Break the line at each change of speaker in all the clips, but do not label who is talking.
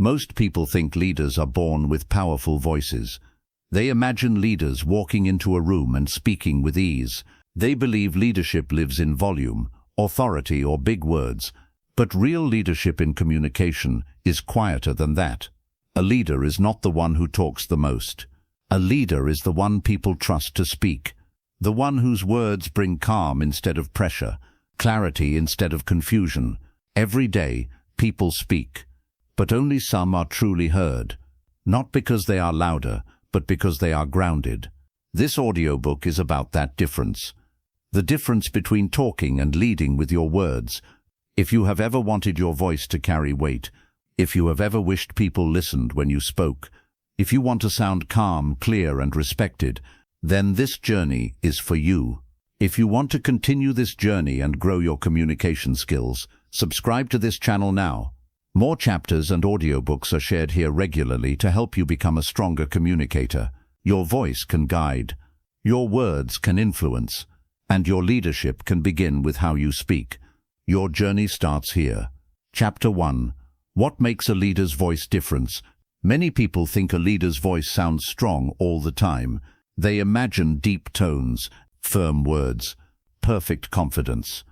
Most people think leaders are born with powerful voices. They imagine leaders walking into a room and speaking with ease. They believe leadership lives in volume, authority, or big words. But real leadership in communication is quieter than that. A leader is not the one who talks the most. A leader is the one people trust to speak, the one whose words bring calm instead of pressure, clarity instead of confusion. Every day, people speak, but only some are truly heard, not because they are louder, but because they are grounded. This audiobook is about that difference. The difference between talking and leading with your words. If you have ever wanted your voice to carry weight, if you have ever wished people listened when you spoke, if you want to sound calm, clear, and respected, then this journey is for you. If you want to continue this journey and grow your communication skills, subscribe to this channel now. More chapters and audiobooks are shared here regularly to help you become a stronger communicator. Your voice can guide, your words can influence, and your leadership can begin with how you speak. Your journey starts here. Chapter 1. What makes a leader's voice different? Many people think a leader's voice sounds strong all the time. They imagine deep tones, firm words, perfect confidence.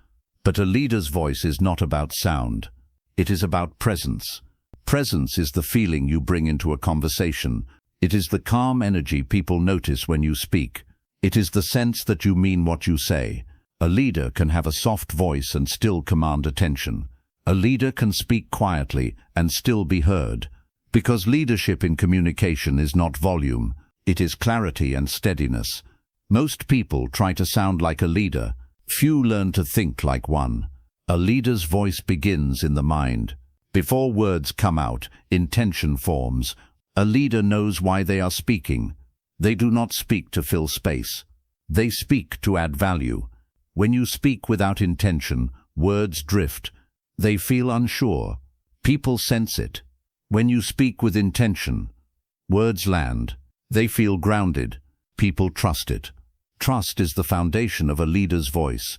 But a leader's voice is not about sound. It is about presence. Presence is the feeling you bring into a conversation. It is the calm energy people notice when you speak. It is the sense that you mean what you say. A leader can have a soft voice and still command attention. A leader can speak quietly and still be heard. Because leadership in communication is not volume, it is clarity and steadiness. Most people try to sound like a leader. Few learn to think like one. A leader's voice begins in the mind. Before words come out, intention forms. A leader knows why they are speaking. They do not speak to fill space. They speak to add value. When you speak without intention, words drift. They feel unsure. People sense it. When you speak with intention, words land. They feel grounded. People trust it. Trust is the foundation of a leader's voice.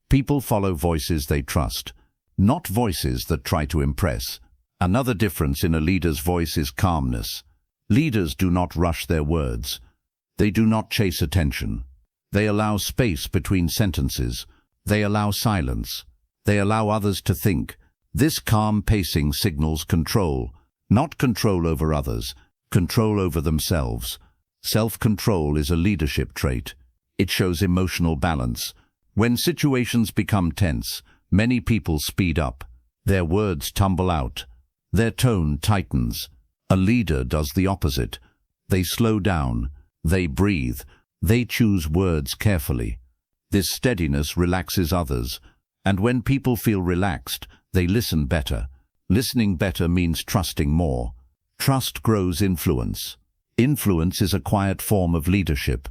People follow voices they trust, not voices that try to impress. Another difference in a leader's voice is calmness. Leaders do not rush their words. They do not chase attention. They allow space between sentences. They allow silence. They allow others to think. This calm pacing signals control. Not control over others, control over themselves. Self-control is a leadership trait. It shows emotional balance. When situations become tense, many people speed up. Their words tumble out. Their tone tightens. A leader does the opposite. They slow down. They breathe. They choose words carefully. This steadiness relaxes others. And when people feel relaxed, they listen better. Listening better means trusting more. Trust grows influence. Influence is a quiet form of leadership.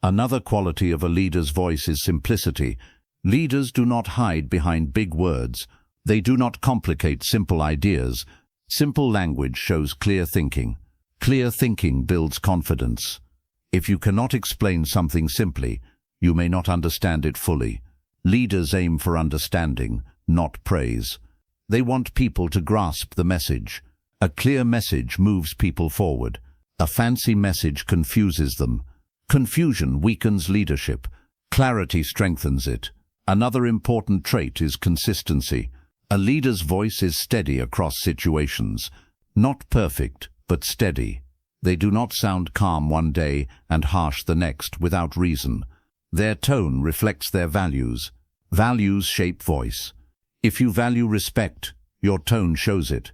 Another quality of a leader's voice is simplicity. Leaders do not hide behind big words. They do not complicate simple ideas. Simple language shows clear thinking. Clear thinking builds confidence. If you cannot explain something simply, you may not understand it fully. Leaders aim for understanding, not praise. They want people to grasp the message. A clear message moves people forward. A fancy message confuses them. Confusion weakens leadership. Clarity strengthens it. Another important trait is consistency. A leader's voice is steady across situations. Not perfect, but steady. They do not sound calm one day and harsh the next without reason. Their tone reflects their values. Values shape voice. If you value respect, your tone shows it.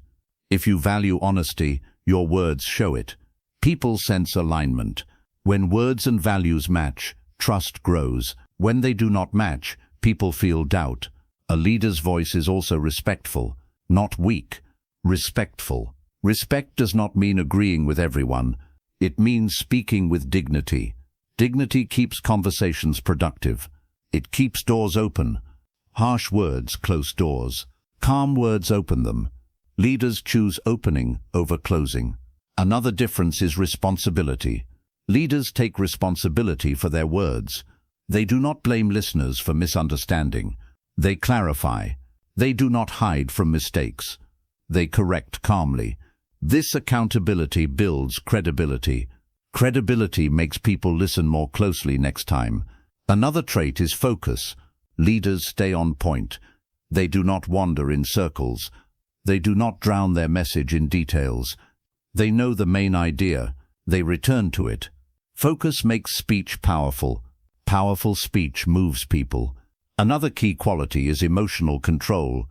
If you value honesty, your words show it. People sense alignment. When words and values match, trust grows. When they do not match, people feel doubt. A leader's voice is also respectful, not weak. Respectful. Respect does not mean agreeing with everyone. It means speaking with dignity. Dignity keeps conversations productive. It keeps doors open. Harsh words close doors. Calm words open them. Leaders choose opening over closing. Another difference is responsibility. Leaders take responsibility for their words. They do not blame listeners for misunderstanding. They clarify. They do not hide from mistakes. They correct calmly. This accountability builds credibility. Credibility makes people listen more closely next time. Another trait is focus. Leaders stay on point. They do not wander in circles. They do not drown their message in details. They know the main idea. They return to it. Focus makes speech powerful. Powerful speech moves people. Another key quality is emotional control.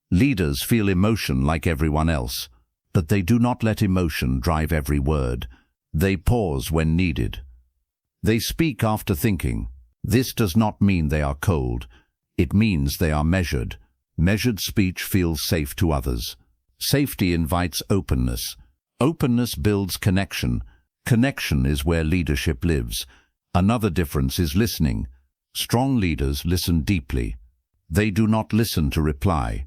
Leaders feel emotion like everyone else, but they do not let emotion drive every word. They pause when needed. They speak after thinking. This does not mean they are cold. It means they are measured. Measured speech feels safe to others. Safety invites openness. Openness builds connection. Connection is where leadership lives. Another difference is listening. Strong leaders listen deeply. They do not listen to reply.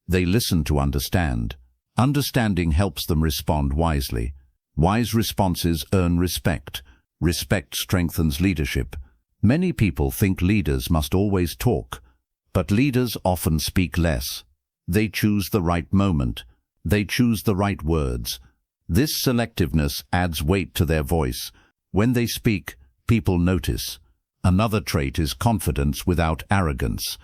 They listen to understand. Understanding helps them respond wisely. Wise responses earn respect. Respect strengthens leadership. Many people think leaders must always talk, but leaders often speak less. They choose the right moment. They choose the right words. This selectiveness adds weight to their voice. When they speak, people notice. Another trait is confidence without arrogance.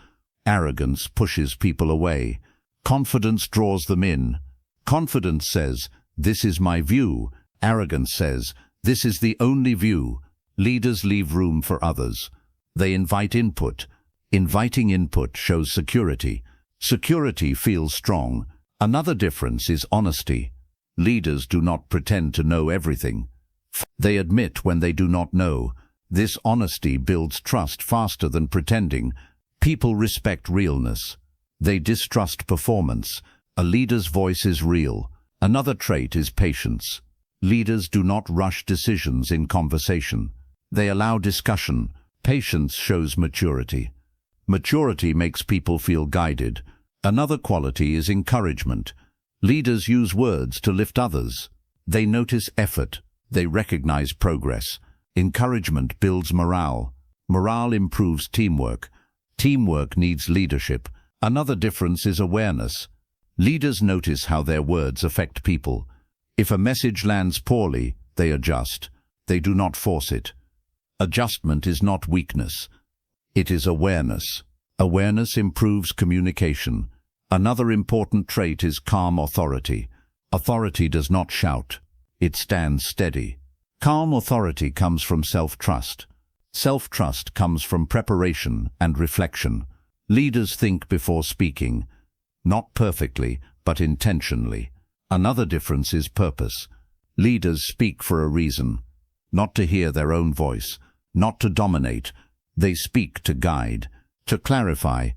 Arrogance pushes people away. Confidence draws them in. Confidence says, "This is my view." Arrogance says, "This is the only view." Leaders leave room for others. They invite input. Inviting input shows security. Security feels strong. Another difference is honesty. Leaders do not pretend to know everything. They admit when they do not know. This honesty builds trust faster than pretending. People respect realness. They distrust performance. A leader's voice is real. Another trait is patience. Leaders do not rush decisions in conversation. They allow discussion. Patience shows maturity. Maturity makes people feel guided. Another quality is encouragement. Leaders use words to lift others. They notice effort. They recognize progress. Encouragement builds morale. Morale improves teamwork. Teamwork needs leadership. Another difference is awareness. Leaders notice how their words affect people. If a message lands poorly, they adjust. They do not force it. Adjustment is not weakness. It is awareness. Awareness improves communication. Another important trait is calm authority. Authority does not shout. It stands steady. Calm authority comes from self-trust. Self-trust comes from preparation and reflection. Leaders think before speaking, not perfectly, but intentionally. Another difference is purpose. Leaders speak for a reason, not to hear their own voice, not to dominate. They speak to guide, to clarify,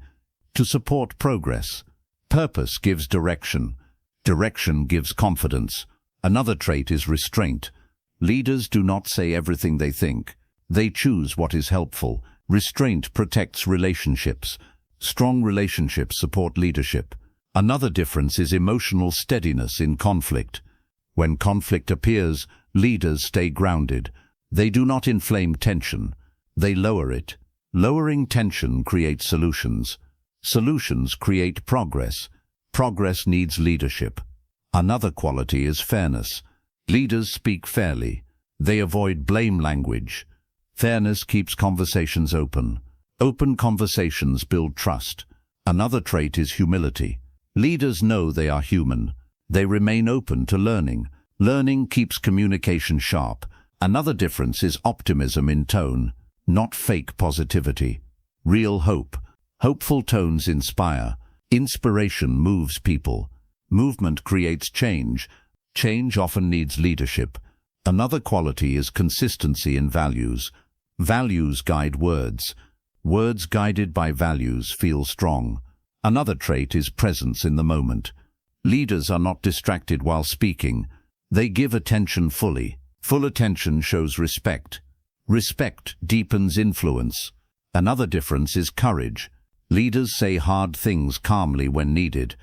to support progress. Purpose gives direction. Direction gives confidence. Another trait is restraint. Leaders do not say everything they think. They choose what is helpful. Restraint protects relationships. Strong relationships support leadership. Another difference is emotional steadiness in conflict. When conflict appears, leaders stay grounded. They do not inflame tension. They lower it. Lowering tension creates solutions. Solutions create progress. Progress needs leadership. Another quality is fairness. Leaders speak fairly. They avoid blame language. Fairness keeps conversations open. Open conversations build trust. Another trait is humility. Leaders know they are human. They remain open to learning. Learning keeps communication sharp. Another difference is optimism in tone, not fake positivity. Real hope. Hopeful tones inspire. Inspiration moves people. Movement creates change. Change often needs leadership. Another quality is consistency in values. Values guide words. Words guided by values feel strong. Another trait is presence in the moment. Leaders are not distracted while speaking. They give attention fully. Full attention shows respect. Respect deepens influence. Another difference is courage. Leaders say hard things calmly when needed.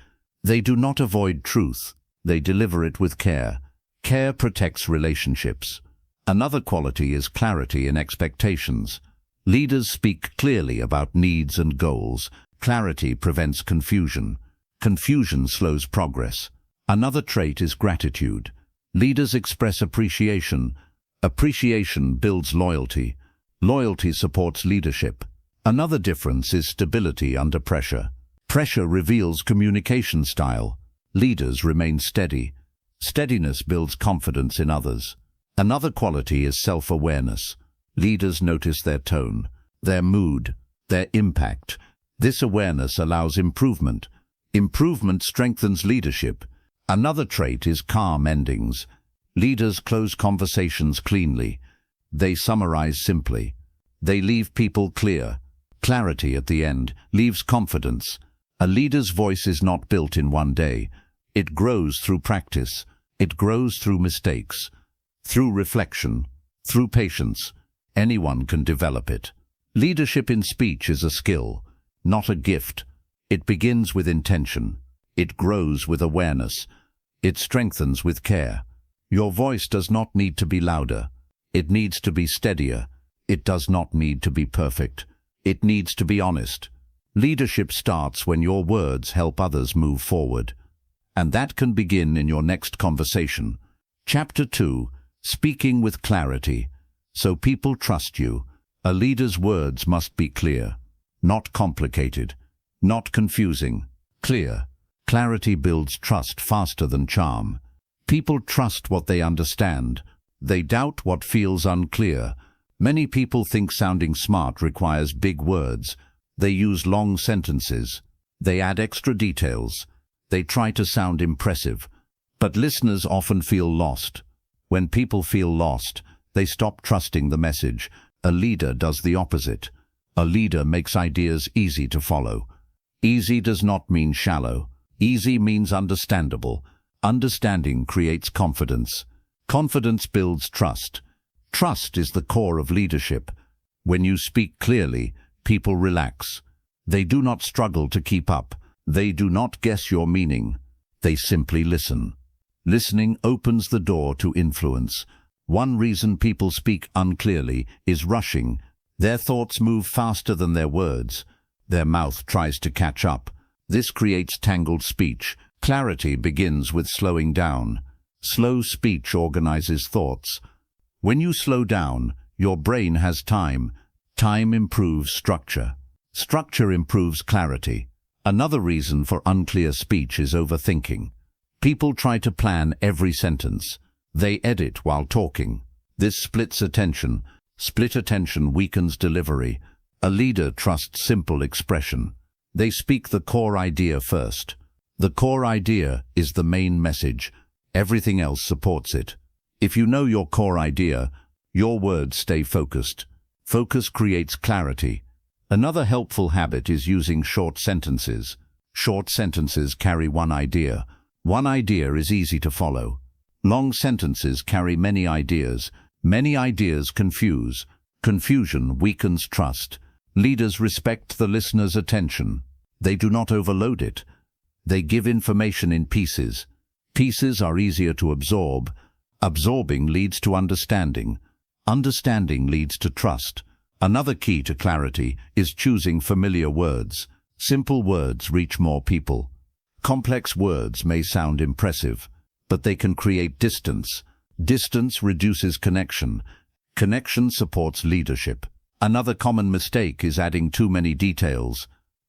They do not avoid truth. They deliver it with care. Care protects relationships. Another quality is clarity in expectations. Leaders speak clearly about needs and goals. Clarity prevents confusion. Confusion slows progress. Another trait is gratitude. Leaders express appreciation. Appreciation builds loyalty. Loyalty supports leadership. Another difference is stability under pressure. Pressure reveals communication style. Leaders remain steady. Steadiness builds confidence in others. Another quality is self-awareness. Leaders notice their tone, their mood, their impact. This awareness allows improvement. Improvement strengthens leadership. Another trait is calm endings. Leaders close conversations cleanly. They summarize simply. They leave people clear. Clarity at the end leaves confidence. A leader's voice is not built in one day. It grows through practice. It grows through mistakes, through reflection, through patience. Anyone can develop it. Leadership in speech is a skill, not a gift. It begins with intention. It grows with awareness. It strengthens with care. Your voice does not need to be louder. It needs to be steadier. It does not need to be perfect. It needs to be honest. Leadership starts when your words help others move forward. And that can begin in your next conversation. Chapter 2. Speaking with clarity. So people trust you. A leader's words must be clear, not complicated, not confusing. Clear. Clarity builds trust faster than charm. People trust what they understand. They doubt what feels unclear. Many people think sounding smart requires big words. They use long sentences. They add extra details. They try to sound impressive. But listeners often feel lost. When people feel lost, they stop trusting the message. A leader does the opposite. A leader makes ideas easy to follow. Easy does not mean shallow. Easy means understandable. Understanding creates confidence. Confidence builds trust. Trust is the core of leadership. When you speak clearly, people relax. They do not struggle to keep up. They do not guess your meaning. They simply listen. Listening opens the door to influence. One reason people speak unclearly is rushing. Their thoughts move faster than their words. Their mouth tries to catch up. This creates tangled speech. Clarity begins with slowing down. Slow speech organizes thoughts. When you slow down, your brain has time. Time improves structure. Structure improves clarity. Another reason for unclear speech is overthinking. People try to plan every sentence. They edit while talking. This splits attention. Split attention weakens delivery. A leader trusts simple expression. They speak the core idea first. The core idea is the main message. Everything else supports it. If you know your core idea, your words stay focused. Focus creates clarity. Another helpful habit is using short sentences. Short sentences carry one idea. One idea is easy to follow. Long sentences carry many ideas. Many ideas confuse. Confusion weakens trust. Leaders respect the listener's attention. They do not overload it. They give information in pieces. Pieces are easier to absorb. Absorbing leads to understanding. Understanding leads to trust. Another key to clarity is choosing familiar words. Simple words reach more people. Complex words may sound impressive, but they can create distance. Distance reduces connection. Connection supports leadership. Another common mistake is adding too many details.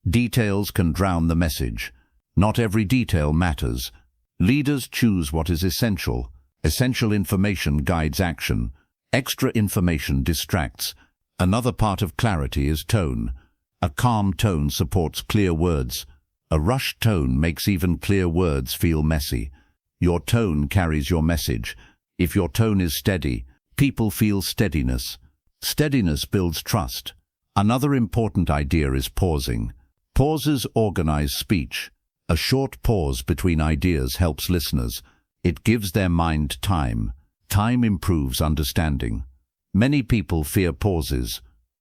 Details can drown the message. Not every detail matters. Leaders choose what is essential. Essential information guides action. Extra information distracts. Another part of clarity is tone. A calm tone supports clear words. A rushed tone makes even clear words feel messy. Your tone carries your message. If your tone is steady, people feel steadiness. Steadiness builds trust. Another important idea is pausing. Pauses organize speech. A short pause between ideas helps listeners. It gives their mind time. Time improves understanding. Many people fear pauses.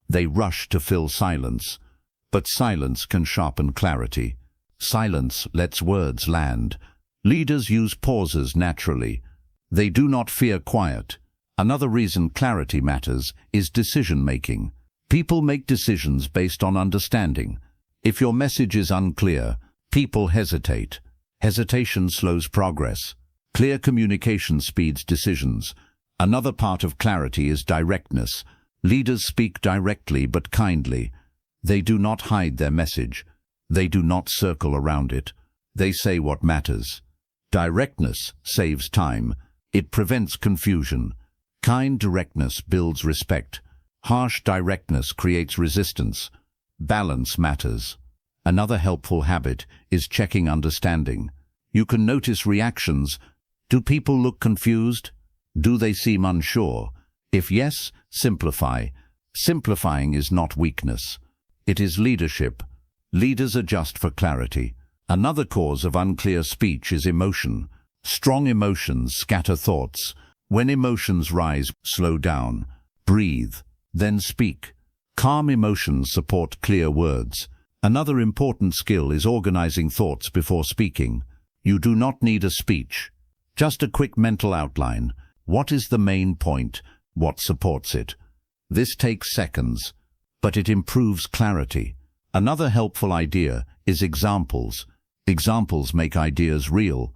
They rush to fill silence. But silence can sharpen clarity. Silence lets words land. Leaders use pauses naturally. They do not fear quiet. Another reason clarity matters is decision-making. People make decisions based on understanding. If your message is unclear, people hesitate. Hesitation slows progress. Clear communication speeds decisions. Another part of clarity is directness. Leaders speak directly but kindly. They do not hide their message. They do not circle around it. They say what matters. Directness saves time. It prevents confusion. Kind directness builds respect. Harsh directness creates resistance. Balance matters. Another helpful habit is checking understanding. You can notice reactions. Do people look confused? Do they seem unsure? If yes, simplify. Simplifying is not weakness. It is leadership. Leaders adjust for clarity. Another cause of unclear speech is emotion. Strong emotions scatter thoughts. When emotions rise, slow down. Breathe. Then speak. Calm emotions support clear words. Another important skill is organizing thoughts before speaking. You do not need a speech. Just a quick mental outline. What is the main point? What supports it? This takes seconds, but it improves clarity. Another helpful idea is examples. Examples make ideas real.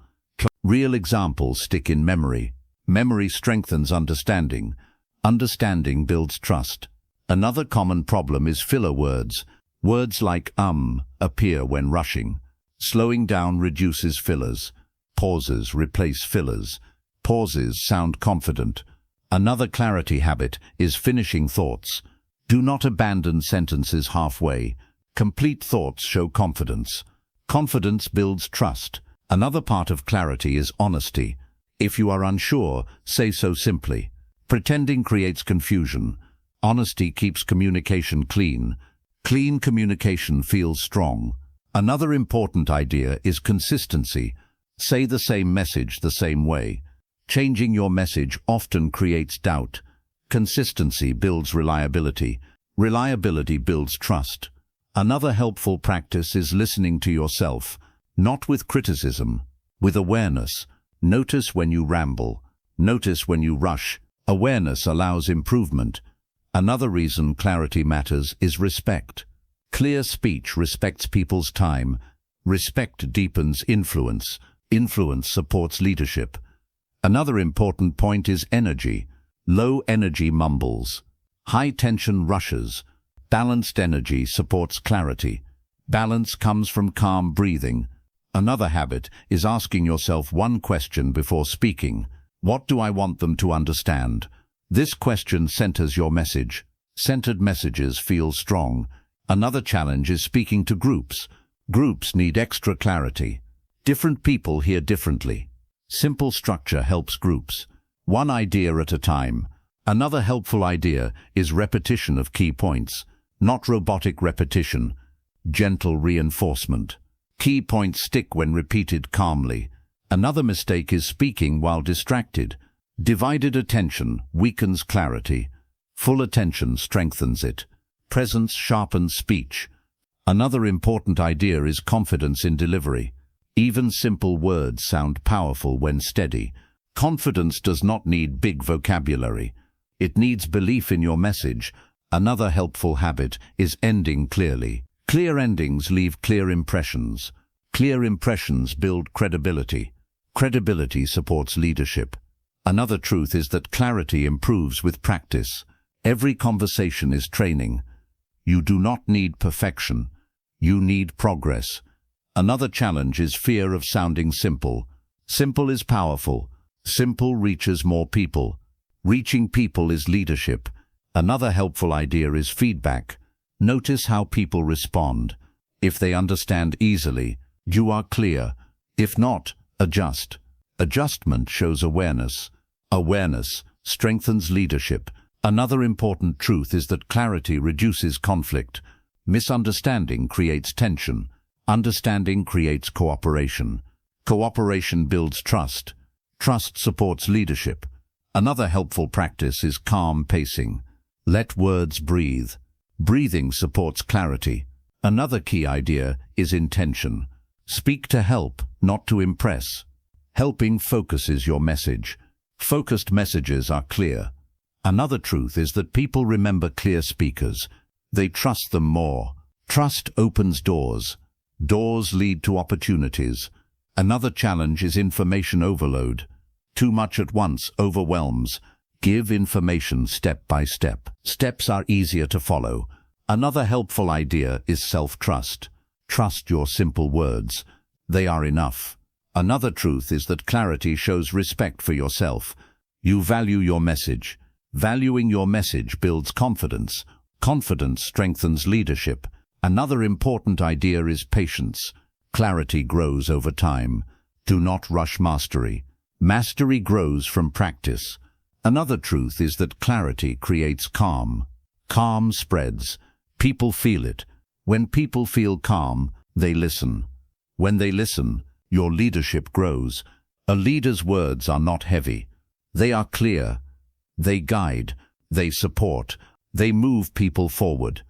Real examples stick in memory. Memory strengthens understanding. Understanding builds trust. Another common problem is filler words. Words like appear when rushing. Slowing down reduces fillers. Pauses replace fillers. Pauses sound confident. Another clarity habit is finishing thoughts. Do not abandon sentences halfway. Complete thoughts show confidence. Confidence builds trust. Another part of clarity is honesty. If you are unsure, say so simply. Pretending creates confusion. Honesty keeps communication clean. Clean communication feels strong. Another important idea is consistency. Say the same message the same way. Changing your message often creates doubt. Consistency builds reliability. Reliability builds trust. Another helpful practice is listening to yourself, not with criticism, with awareness. Notice when you ramble. Notice when you rush. Awareness allows improvement. Another reason clarity matters is respect. Clear speech respects people's time. Respect deepens influence. Influence supports leadership. Another important point is energy. Low energy mumbles. High tension rushes. Balanced energy supports clarity. Balance comes from calm breathing. Another habit is asking yourself one question before speaking. What do I want them to understand? This question centers your message. Centered messages feel strong. Another challenge is speaking to groups. Groups need extra clarity. Different people hear differently. Simple structure helps groups. One idea at a time. Another helpful idea is repetition of key points. Not robotic repetition. Gentle reinforcement. Key points stick when repeated calmly. Another mistake is speaking while distracted. Divided attention weakens clarity. Full attention strengthens it. Presence sharpens speech. Another important idea is confidence in delivery. Even simple words sound powerful when steady. Confidence does not need big vocabulary. It needs belief in your message. Another helpful habit is ending clearly. Clear endings leave clear impressions. Clear impressions build credibility. Credibility supports leadership. Another truth is that clarity improves with practice. Every conversation is training. You do not need perfection. You need progress. Another challenge is fear of sounding simple. Simple is powerful. Simple reaches more people. Reaching people is leadership. Another helpful idea is feedback. Notice how people respond. If they understand easily, you are clear. If not, adjust. Adjustment shows awareness. Awareness strengthens leadership. Another important truth is that clarity reduces conflict. Misunderstanding creates tension. Understanding creates cooperation. Cooperation builds trust. Trust supports leadership. Another helpful practice is calm pacing. Let words breathe. Breathing supports clarity. Another key idea is intention. Speak to help, not to impress. Helping focuses your message. Focused messages are clear. Another truth is that people remember clear speakers. They trust them more. Trust opens doors. Doors lead to opportunities. Another challenge is information overload. Too much at once overwhelms. Give information step by step. Steps are easier to follow. Another helpful idea is self-trust. Trust your simple words. They are enough. Another truth is that clarity shows respect for yourself. You value your message. Valuing your message builds confidence. Confidence strengthens leadership. Another important idea is patience. Clarity grows over time. Do not rush mastery. Mastery grows from practice. Another truth is that clarity creates calm. Calm spreads. People feel it. When people feel calm, they listen. When they listen, your leadership grows. A leader's words are not heavy. They are clear. They guide. They support. They move people forward.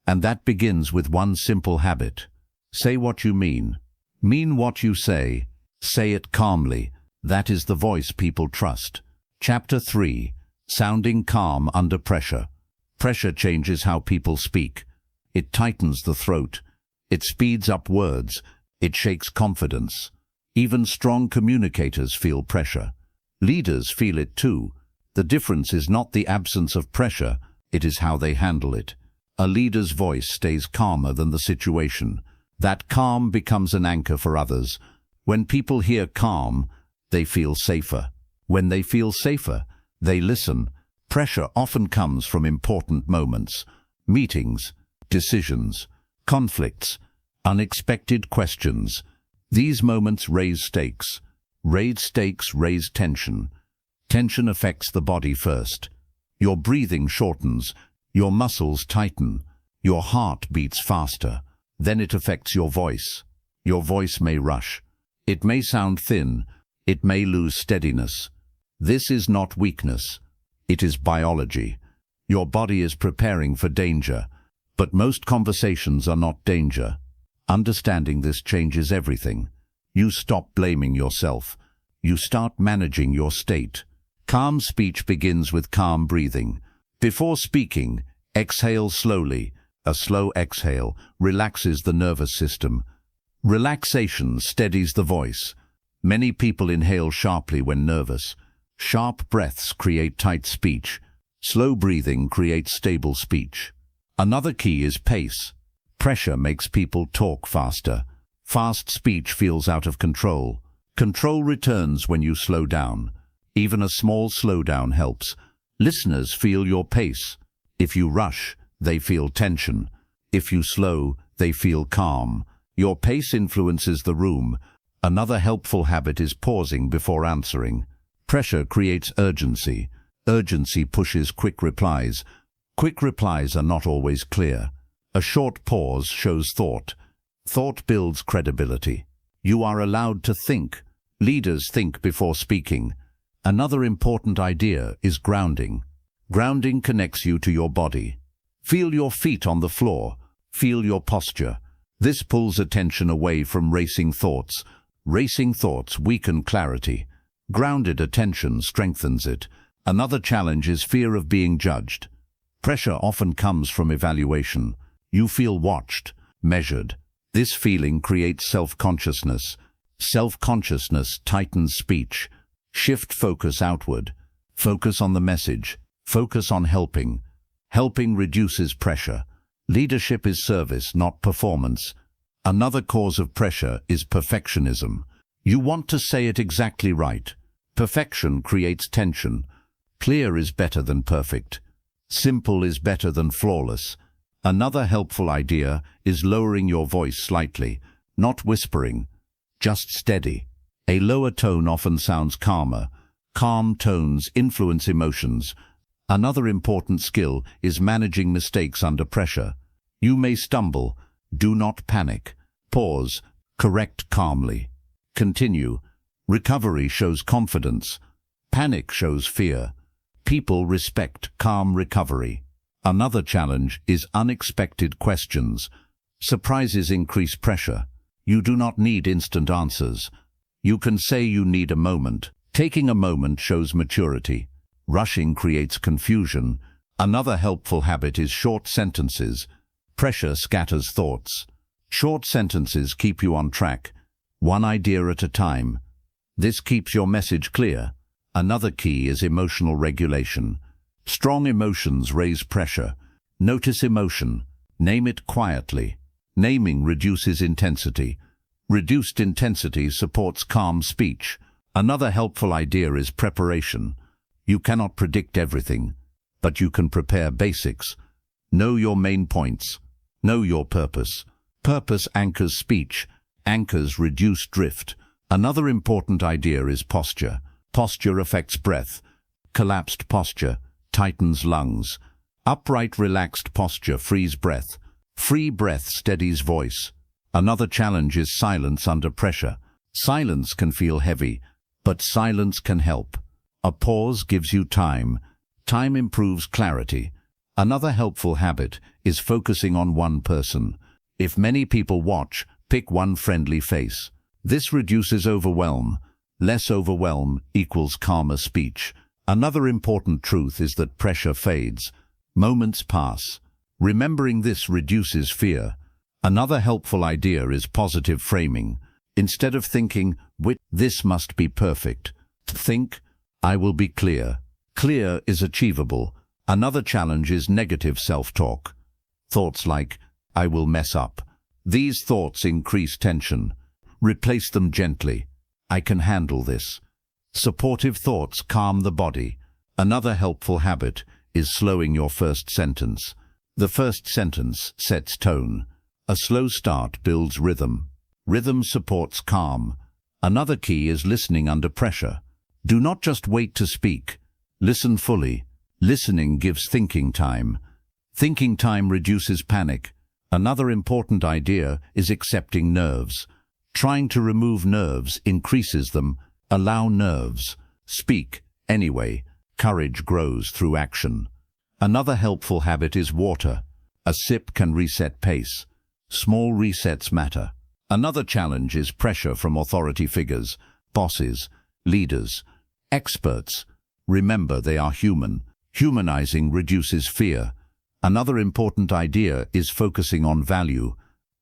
And that begins with one simple habit. Say what you mean. Mean what you say. Say it calmly. That is the voice people trust. Chapter 3. Sounding calm under pressure. Pressure changes how people speak. It tightens the throat. It speeds up words. It shakes confidence. Even strong communicators feel pressure. Leaders feel it too. The difference is not the absence of pressure, it is how they handle it. A leader's voice stays calmer than the situation. That calm becomes an anchor for others. When people hear calm, they feel safer. When they feel safer, they listen. Pressure often comes from important moments. Meetings, decisions, conflicts, unexpected questions. These moments raise stakes. Raised stakes raise tension. Tension affects the body first. Your breathing shortens. Your muscles tighten. Your heart beats faster. Then it affects your voice. Your voice may rush. It may sound thin. It may lose steadiness. This is not weakness. It is biology. Your body is preparing for danger. But most conversations are not danger. Understanding this changes everything. You stop blaming yourself. You start managing your state. Calm speech begins with calm breathing. Before speaking, exhale slowly. A slow exhale relaxes the nervous system. Relaxation steadies the voice. Many people inhale sharply when nervous. Sharp breaths create tight speech. Slow breathing creates stable speech. Another key is pace. Pressure makes people talk faster. Fast speech feels out of control. Control returns when you slow down. Even a small slowdown helps. Listeners feel your pace. If you rush, they feel tension. If you slow, they feel calm. Your pace influences the room. Another helpful habit is pausing before answering. Pressure creates urgency. Urgency pushes quick replies. Quick replies are not always clear. A short pause shows thought. Thought builds credibility. You are allowed to think. Leaders think before speaking. Another important idea is grounding. Grounding connects you to your body. Feel your feet on the floor. Feel your posture. This pulls attention away from racing thoughts. Racing thoughts weaken clarity. Grounded attention strengthens it. Another challenge is fear of being judged. Pressure often comes from evaluation. You feel watched, measured. This feeling creates self-consciousness. Self-consciousness tightens speech. Shift focus outward. Focus on the message. Focus on helping. Helping reduces pressure. Leadership is service, not performance. Another cause of pressure is perfectionism. You want to say it exactly right. Perfection creates tension. Clear is better than perfect. Simple is better than flawless. Another helpful idea is lowering your voice slightly, not whispering, just steady. A lower tone often sounds calmer. Calm tones influence emotions. Another important skill is managing mistakes under pressure. You may stumble. Do not panic. Pause. Correct calmly. Continue. Recovery shows confidence. Panic shows fear. People respect calm recovery. Another challenge is unexpected questions. Surprises increase pressure. You do not need instant answers. You can say you need a moment. Taking a moment shows maturity. Rushing creates confusion. Another helpful habit is short sentences. Pressure scatters thoughts. Short sentences keep you on track. one idea at a time. This keeps your message clear. Another key is emotional regulation. Strong emotions raise pressure. Notice emotion. Name it quietly. Naming reduces intensity. Reduced intensity supports calm speech. Another helpful idea is preparation. You cannot predict everything, but you can prepare basics. Know your main points. Know your purpose. Purpose anchors speech. Anchors reduce drift. Another important idea is posture. Posture affects breath. Collapsed posture tightens lungs. Upright, relaxed posture frees breath. Free breath steadies voice. Another challenge is silence under pressure. Silence can feel heavy, but silence can help. A pause gives you time. Time improves clarity. Another helpful habit is focusing on one person. If many people watch, pick one friendly face. This reduces overwhelm. Less overwhelm equals calmer speech. Another important truth is that pressure fades. Moments pass. Remembering this reduces fear. Another helpful idea is positive framing. Instead of thinking, this must be perfect, think, I will be clear. Clear is achievable. Another challenge is negative self-talk. Thoughts like, I will mess up. These thoughts increase tension. Replace them gently. I can handle this. Supportive thoughts calm the body. Another helpful habit is slowing your first sentence. The first sentence sets tone. A slow start builds rhythm. Rhythm supports calm. Another key is listening under pressure. Do not just wait to speak. Listen fully. Listening gives thinking time. Thinking time reduces panic. Another important idea is accepting nerves. Trying to remove nerves increases them. Allow nerves. Speak anyway. Courage grows through action. Another helpful habit is water. A sip can reset pace. Small resets matter. Another challenge is pressure from authority figures, bosses, leaders, experts. Remember, they are human. Humanizing reduces fear. Another important idea is focusing on value.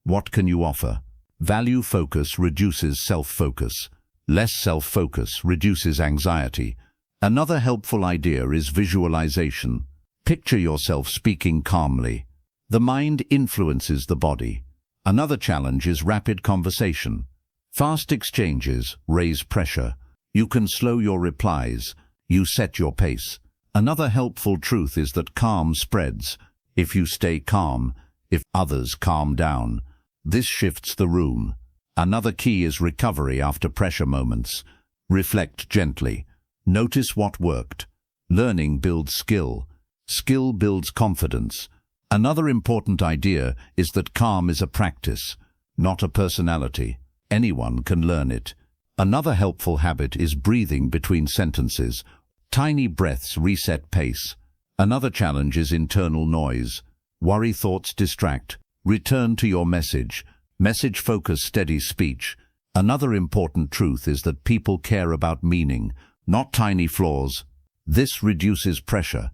What can you offer? Value focus reduces self-focus. Less self-focus reduces anxiety. Another helpful idea is visualization. Picture yourself speaking calmly. The mind influences the body. Another challenge is rapid conversation. Fast exchanges raise pressure. You can slow your replies. You set your pace. Another helpful truth is that calm spreads. If you stay calm, if others calm down, this shifts the room. Another key is recovery after pressure moments. Reflect gently. Notice what worked. Learning builds skill. Skill builds confidence. Another important idea is that calm is a practice, not a personality. Anyone can learn it. Another helpful habit is breathing between sentences. Tiny breaths reset pace. Another challenge is internal noise. Worry thoughts distract. Return to your message. Message focus steadies speech. Another important truth is that people care about meaning, not tiny flaws. This reduces pressure.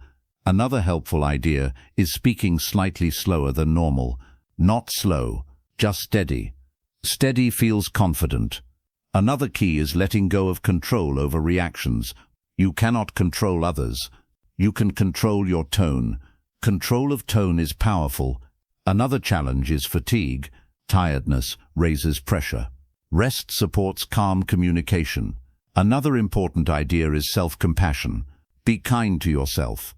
Another helpful idea is speaking slightly slower than normal. Not slow, just steady. Steady feels confident. Another key is letting go of control over reactions. You cannot control others. You can control your tone. Control of tone is powerful. Another challenge is fatigue. Tiredness raises pressure. Rest supports calm communication. Another important idea is self-compassion. Be kind to yourself.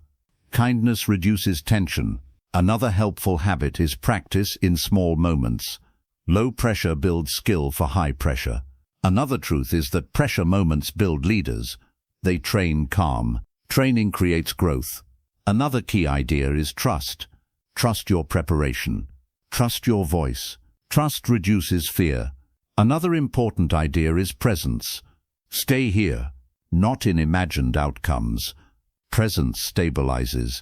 Kindness reduces tension. Another helpful habit is practice in small moments. Low pressure builds skill for high pressure. Another truth is that pressure moments build leaders. They train calm. Training creates growth. Another key idea is trust. Trust your preparation. Trust your voice. Trust reduces fear. Another important idea is presence. Stay here, not in imagined outcomes. Presence stabilizes.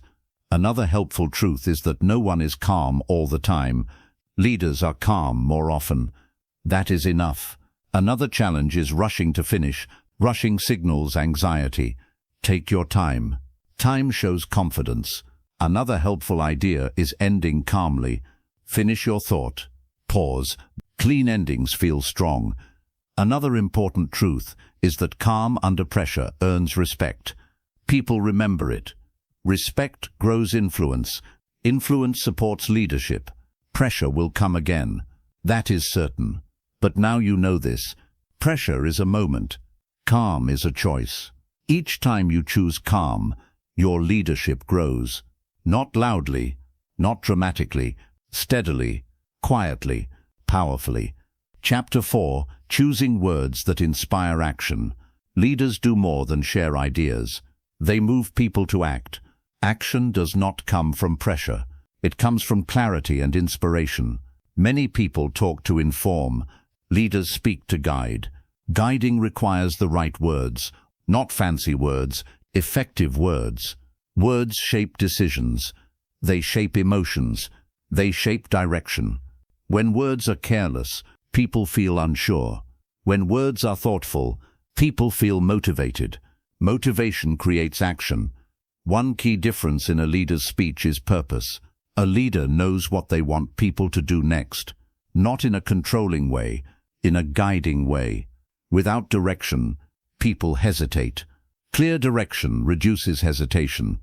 Another helpful truth is that no one is calm all the time. Leaders are calm more often. That is enough. Another challenge is rushing to finish. Rushing signals anxiety. Take your time. Time shows confidence. Another helpful idea is ending calmly. Finish your thought. Pause. Clean endings feel strong. Another important truth is that calm under pressure earns respect. People remember it. Respect grows influence. Influence supports leadership. Pressure will come again. That is certain. But now you know this. Pressure is a moment. Calm is a choice. Each time you choose calm, your leadership grows. Not loudly, not dramatically, steadily, quietly, powerfully. Chapter 4. Choosing words that inspire action. Leaders do more than share ideas. They move people to act. Action does not come from pressure. It comes from clarity and inspiration. Many people talk to inform. Leaders speak to guide. Guiding requires the right words, not fancy words, effective words. Words shape decisions. They shape emotions. They shape direction. When words are careless, people feel unsure. When words are thoughtful, people feel motivated. Motivation creates action. One key difference in a leader's speech is purpose. A leader knows what they want people to do next, not in a controlling way, in a guiding way. Without direction, people hesitate. Clear direction reduces hesitation.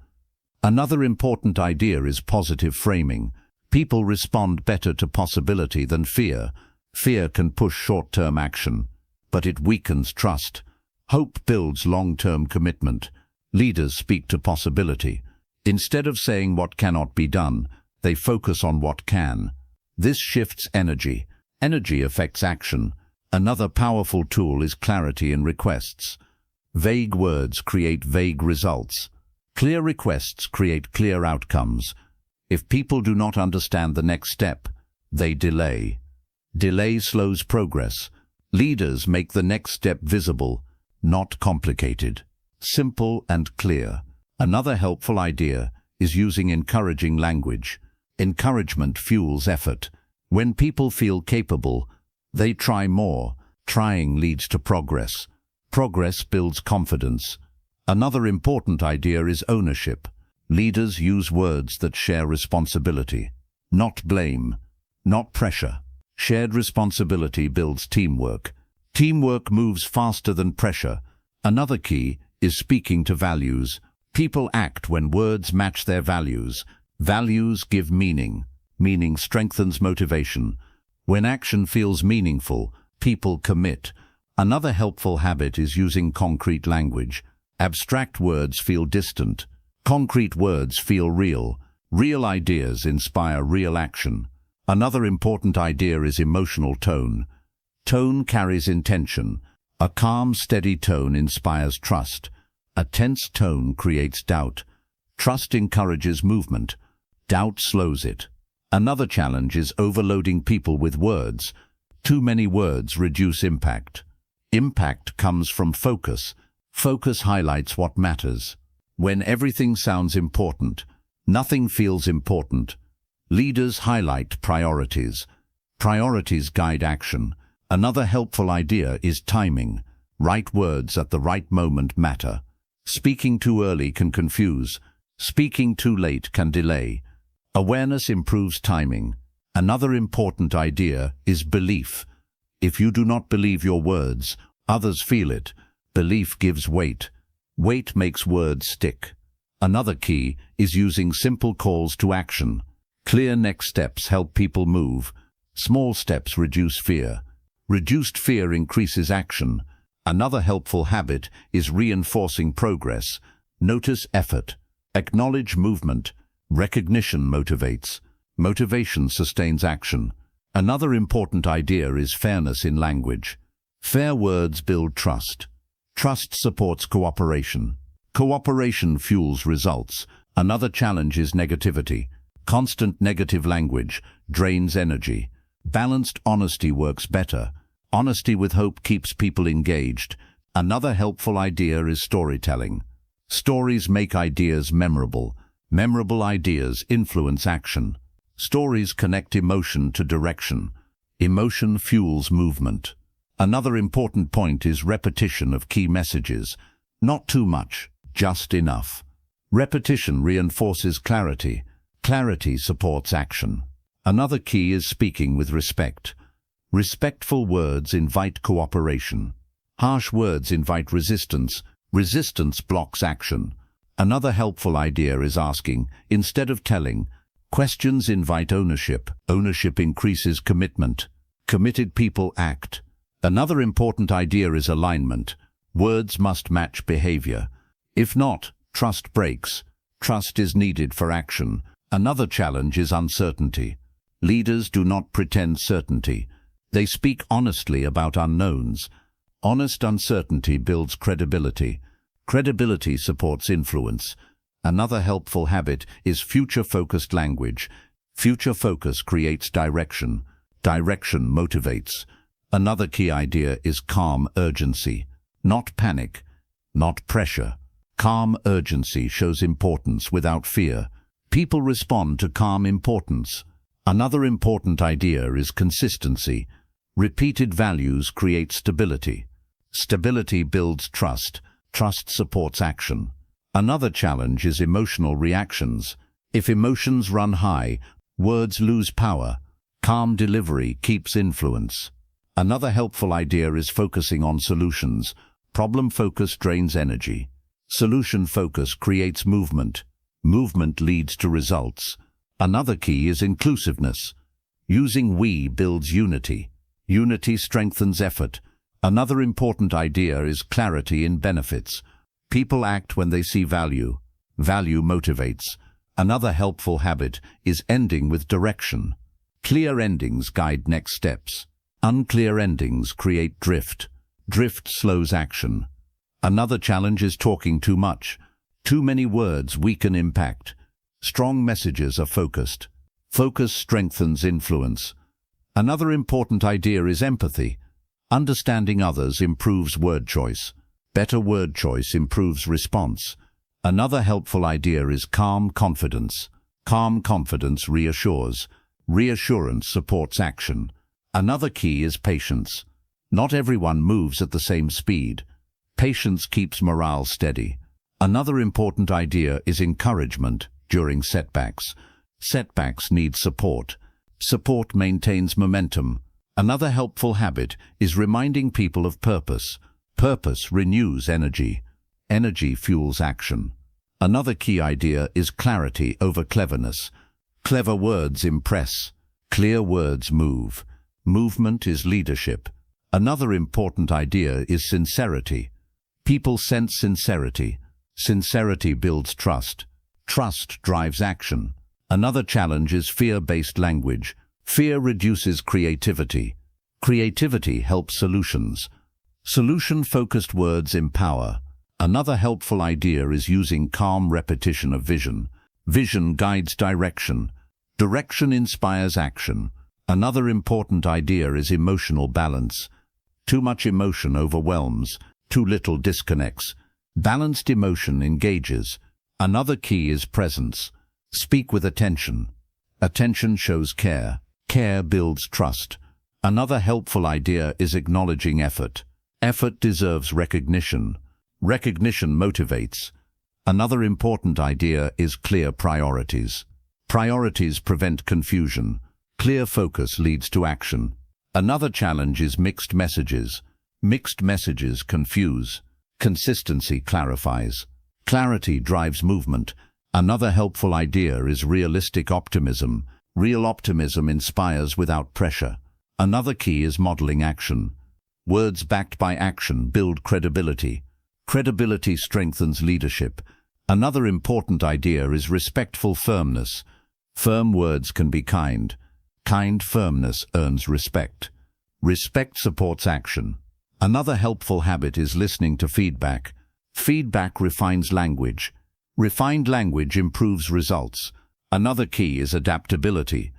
Another important idea is positive framing. People respond better to possibility than fear. Fear can push short-term action, but it weakens trust. Hope builds long-term commitment. Leaders speak to possibility. Instead of saying what cannot be done, they focus on what can. This shifts energy. Energy affects action. Another powerful tool is clarity in requests. Vague words create vague results. Clear requests create clear outcomes. If people do not understand the next step, they delay. Delay slows progress. Leaders make the next step visible, not complicated. Simple and clear. Another helpful idea is using encouraging language. Encouragement fuels effort. When people feel capable, they try more. Trying leads to progress. Progress builds confidence. Another important idea is ownership. Leaders use words that share responsibility, not blame, not pressure. Shared responsibility builds teamwork. Teamwork moves faster than pressure. Another key is speaking to values. People act when words match their values. Values give meaning. Meaning strengthens motivation. When action feels meaningful, people commit. Another helpful habit is using concrete language. Abstract words feel distant. Concrete words feel real. Real ideas inspire real action. Another important idea is emotional tone. Tone carries intention. A calm, steady tone inspires trust. A tense tone creates doubt. Trust encourages movement. Doubt slows it. Another challenge is overloading people with words. Too many words reduce impact. Impact comes from focus. Focus highlights what matters. When everything sounds important, nothing feels important. Leaders highlight priorities. Priorities guide action. Another helpful idea is timing. Right words at the right moment matter. Speaking too early can confuse. Speaking too late can delay. Awareness improves timing. Another important idea is belief. If you do not believe your words, others feel it. Belief gives weight. Weight makes words stick. Another key is using simple calls to action. Clear next steps help people move. Small steps reduce fear. Reduced fear increases action. Another helpful habit is reinforcing progress. Notice effort. Acknowledge movement. Recognition motivates. Motivation sustains action. Another important idea is fairness in language. Fair words build trust. Trust supports cooperation. Cooperation fuels results. Another challenge is negativity. Constant negative language drains energy. Balanced honesty works better. Honesty with hope keeps people engaged. Another helpful idea is storytelling. Stories make ideas memorable. Memorable ideas influence action. Stories connect emotion to direction. Emotion fuels movement. Another important point is repetition of key messages. Not too much, just enough. Repetition reinforces clarity. Clarity supports action. Another key is speaking with respect. Respectful words invite cooperation. Harsh words invite resistance. Resistance blocks action. Another helpful idea is asking, instead of telling. Questions invite ownership. Ownership increases commitment. Committed people act. Another important idea is alignment. Words must match behavior. If not, trust breaks. Trust is needed for action. Another challenge is uncertainty. Leaders do not pretend certainty. They speak honestly about unknowns. Honest uncertainty builds credibility. Credibility supports influence. Another helpful habit is future-focused language. Future focus creates direction. Direction motivates. Another key idea is calm urgency. Not panic, not pressure. Calm urgency shows importance without fear. People respond to calm importance. Another important idea is consistency. Repeated values create stability. Stability builds trust. Trust supports action. Another challenge is emotional reactions. If emotions run high, words lose power. Calm delivery keeps influence. Another helpful idea is focusing on solutions. Problem focus drains energy. Solution focus creates movement. Movement leads to results. Another key is inclusiveness. Using we builds unity. Unity strengthens effort. Another important idea is clarity in benefits. People act when they see value. Value motivates. Another helpful habit is ending with direction. Clear endings guide next steps. Unclear endings create drift. Drift slows action. Another challenge is talking too much. Too many words weaken impact. Strong messages are focused. Focus strengthens influence. Another important idea is empathy. Understanding others improves word choice. Better word choice improves response. Another helpful idea is calm confidence. Calm confidence reassures. Reassurance supports action. Another key is patience. Not everyone moves at the same speed. Patience keeps morale steady. Another important idea is encouragement during setbacks. Setbacks need support. Support maintains momentum. Another helpful habit is reminding people of purpose. Purpose renews energy. Energy fuels action. Another key idea is clarity over cleverness. Clever words impress. Clear words move. Movement is leadership. Another important idea is sincerity. People sense sincerity. Sincerity builds trust. Trust drives action. Another challenge is fear-based language. Fear reduces creativity. Creativity helps solutions. Solution-focused words empower. Another helpful idea is using calm repetition of vision. Vision guides direction. Direction inspires action. Another important idea is emotional balance. Too much emotion overwhelms. Too little disconnects. Balanced emotion engages. Another key is presence. Speak with attention. Attention shows care. Care builds trust. Another helpful idea is acknowledging effort. Effort deserves recognition. Recognition motivates. Another important idea is clear priorities. Priorities prevent confusion. Clear focus leads to action. Another challenge is mixed messages. Mixed messages confuse. Consistency clarifies. Clarity drives movement. Another helpful idea is realistic optimism. Real optimism inspires without pressure. Another key is modeling action. Words backed by action build credibility. Credibility strengthens leadership. Another important idea is respectful firmness. Firm words can be kind. Kind firmness earns respect. Respect supports action. Another helpful habit is listening to feedback. Feedback refines language. Refined language improves results. Another key is adaptability.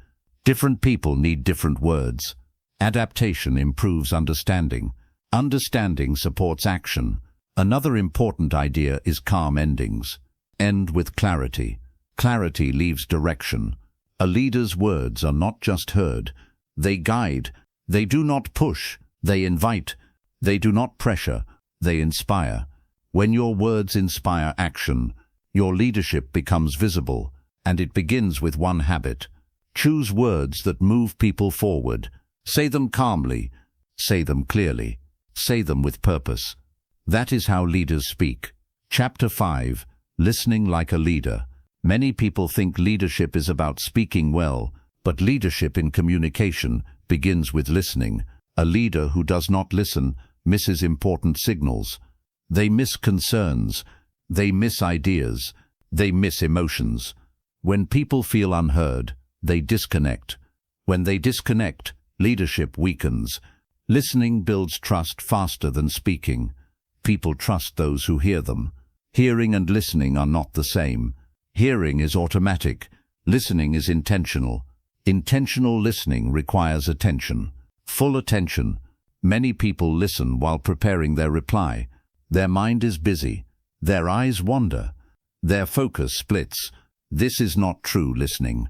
Different people need different words. Adaptation improves understanding. Understanding supports action. Another important idea is calm endings. End with clarity. Clarity leaves direction. A leader's words are not just heard. They guide. They do not push. They invite. They do not pressure. They inspire. When your words inspire action, your leadership becomes visible, and it begins with one habit. Choose words that move people forward. Say them calmly. Say them clearly. Say them with purpose. That is how leaders speak. Chapter 5. Listening like a leader. Many people think leadership is about speaking well, but leadership in communication begins with listening. A leader who does not listen misses important signals. They miss concerns. They miss ideas. They miss emotions. When people feel unheard, they disconnect. When they disconnect, leadership weakens. Listening builds trust faster than speaking. People trust those who hear them. Hearing and listening are not the same. Hearing is automatic. Listening is intentional. Intentional listening requires attention. Full attention. Many people listen while preparing their reply. Their mind is busy. Their eyes wander. Their focus splits. This is not true listening.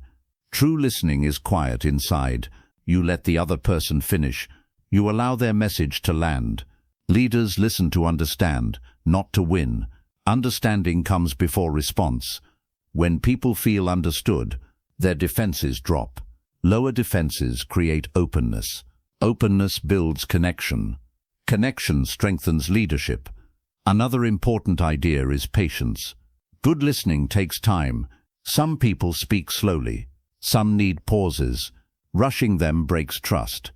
True listening is quiet inside. You let the other person finish. You allow their message to land. Leaders listen to understand, not to win. Understanding comes before response. When people feel understood, their defenses drop. Lower defenses create openness. Openness builds connection. Connection strengthens leadership. Another important idea is patience. Good listening takes time. Some people speak slowly. Some need pauses. Rushing them breaks trust.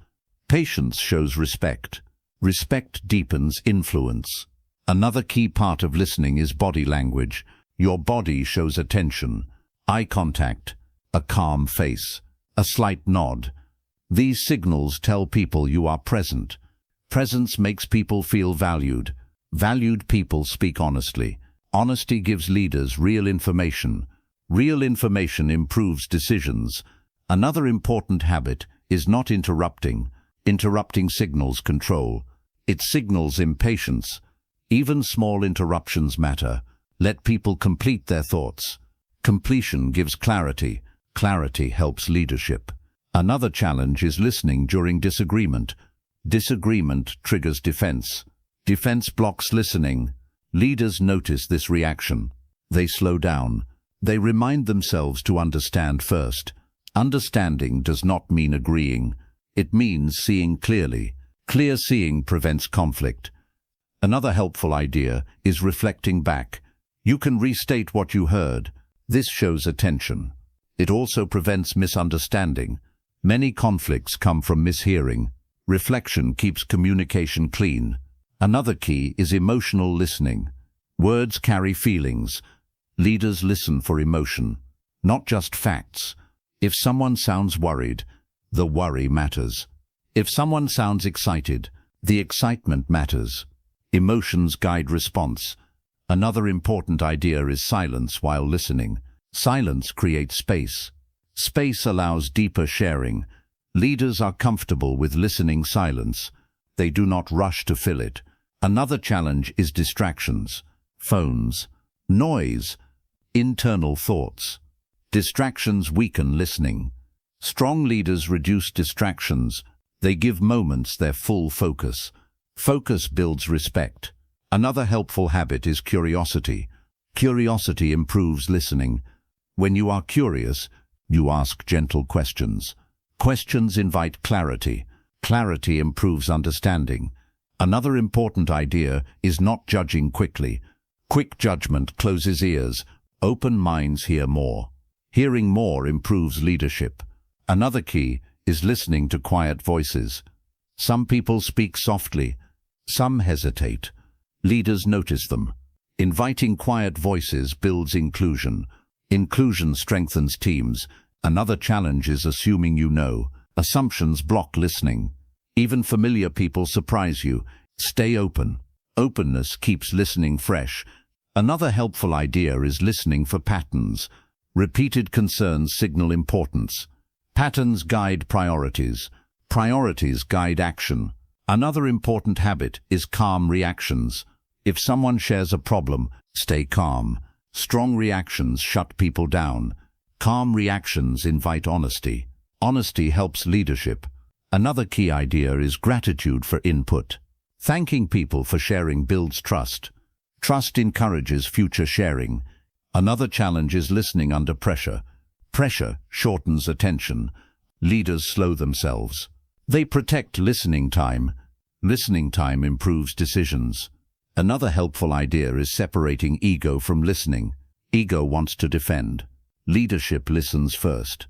Patience shows respect. Respect deepens influence. Another key part of listening is body language. Your body shows attention. Eye contact, a calm face, a slight nod. These signals tell people you are present. Presence makes people feel valued. Valued people speak honestly. Honesty gives leaders real information. Real information improves decisions. Another important habit is not interrupting. Interrupting signals control. It signals impatience. Even small interruptions matter. Let people complete their thoughts. Completion gives clarity. Clarity helps leadership. Another challenge is listening during disagreement. Disagreement triggers defense. Defense blocks listening. Leaders notice this reaction. They slow down. They remind themselves to understand first. Understanding does not mean agreeing. It means seeing clearly. Clear seeing prevents conflict. Another helpful idea is reflecting back. You can restate what you heard. This shows attention. It also prevents misunderstanding. Many conflicts come from mishearing. Reflection keeps communication clean. Another key is emotional listening. Words carry feelings. Leaders listen for emotion, not just facts. If someone sounds worried, the worry matters. If someone sounds excited, the excitement matters. Emotions guide response. Another important idea is silence while listening. Silence creates space. Space allows deeper sharing. Leaders are comfortable with listening silence. They do not rush to fill it. Another challenge is distractions. Phones, noise, internal thoughts. Distractions weaken listening. Strong leaders reduce distractions. They give moments their full focus. Focus builds respect. Another helpful habit is curiosity. Curiosity improves listening. When you are curious, you ask gentle questions. Questions invite clarity. Clarity improves understanding. Another important idea is not judging quickly. Quick judgment closes ears. Open minds hear more. Hearing more improves leadership. Another key is listening to quiet voices. Some people speak softly. Some hesitate. Leaders notice them. Inviting quiet voices builds inclusion. Inclusion strengthens teams. Another challenge is assuming you know. Assumptions block listening. Even familiar people surprise you. Stay open. Openness keeps listening fresh. Another helpful idea is listening for patterns. Repeated concerns signal importance. Patterns guide priorities. Priorities guide action. Another important habit is calm reactions. If someone shares a problem, stay calm. Strong reactions shut people down. Calm reactions invite honesty. Honesty helps leadership. Another key idea is gratitude for input. Thanking people for sharing builds trust. Trust encourages future sharing. Another challenge is listening under pressure. Pressure shortens attention. Leaders slow themselves. They protect listening time. Listening time improves decisions. Another helpful idea is separating ego from listening. Ego wants to defend. Leadership listens first.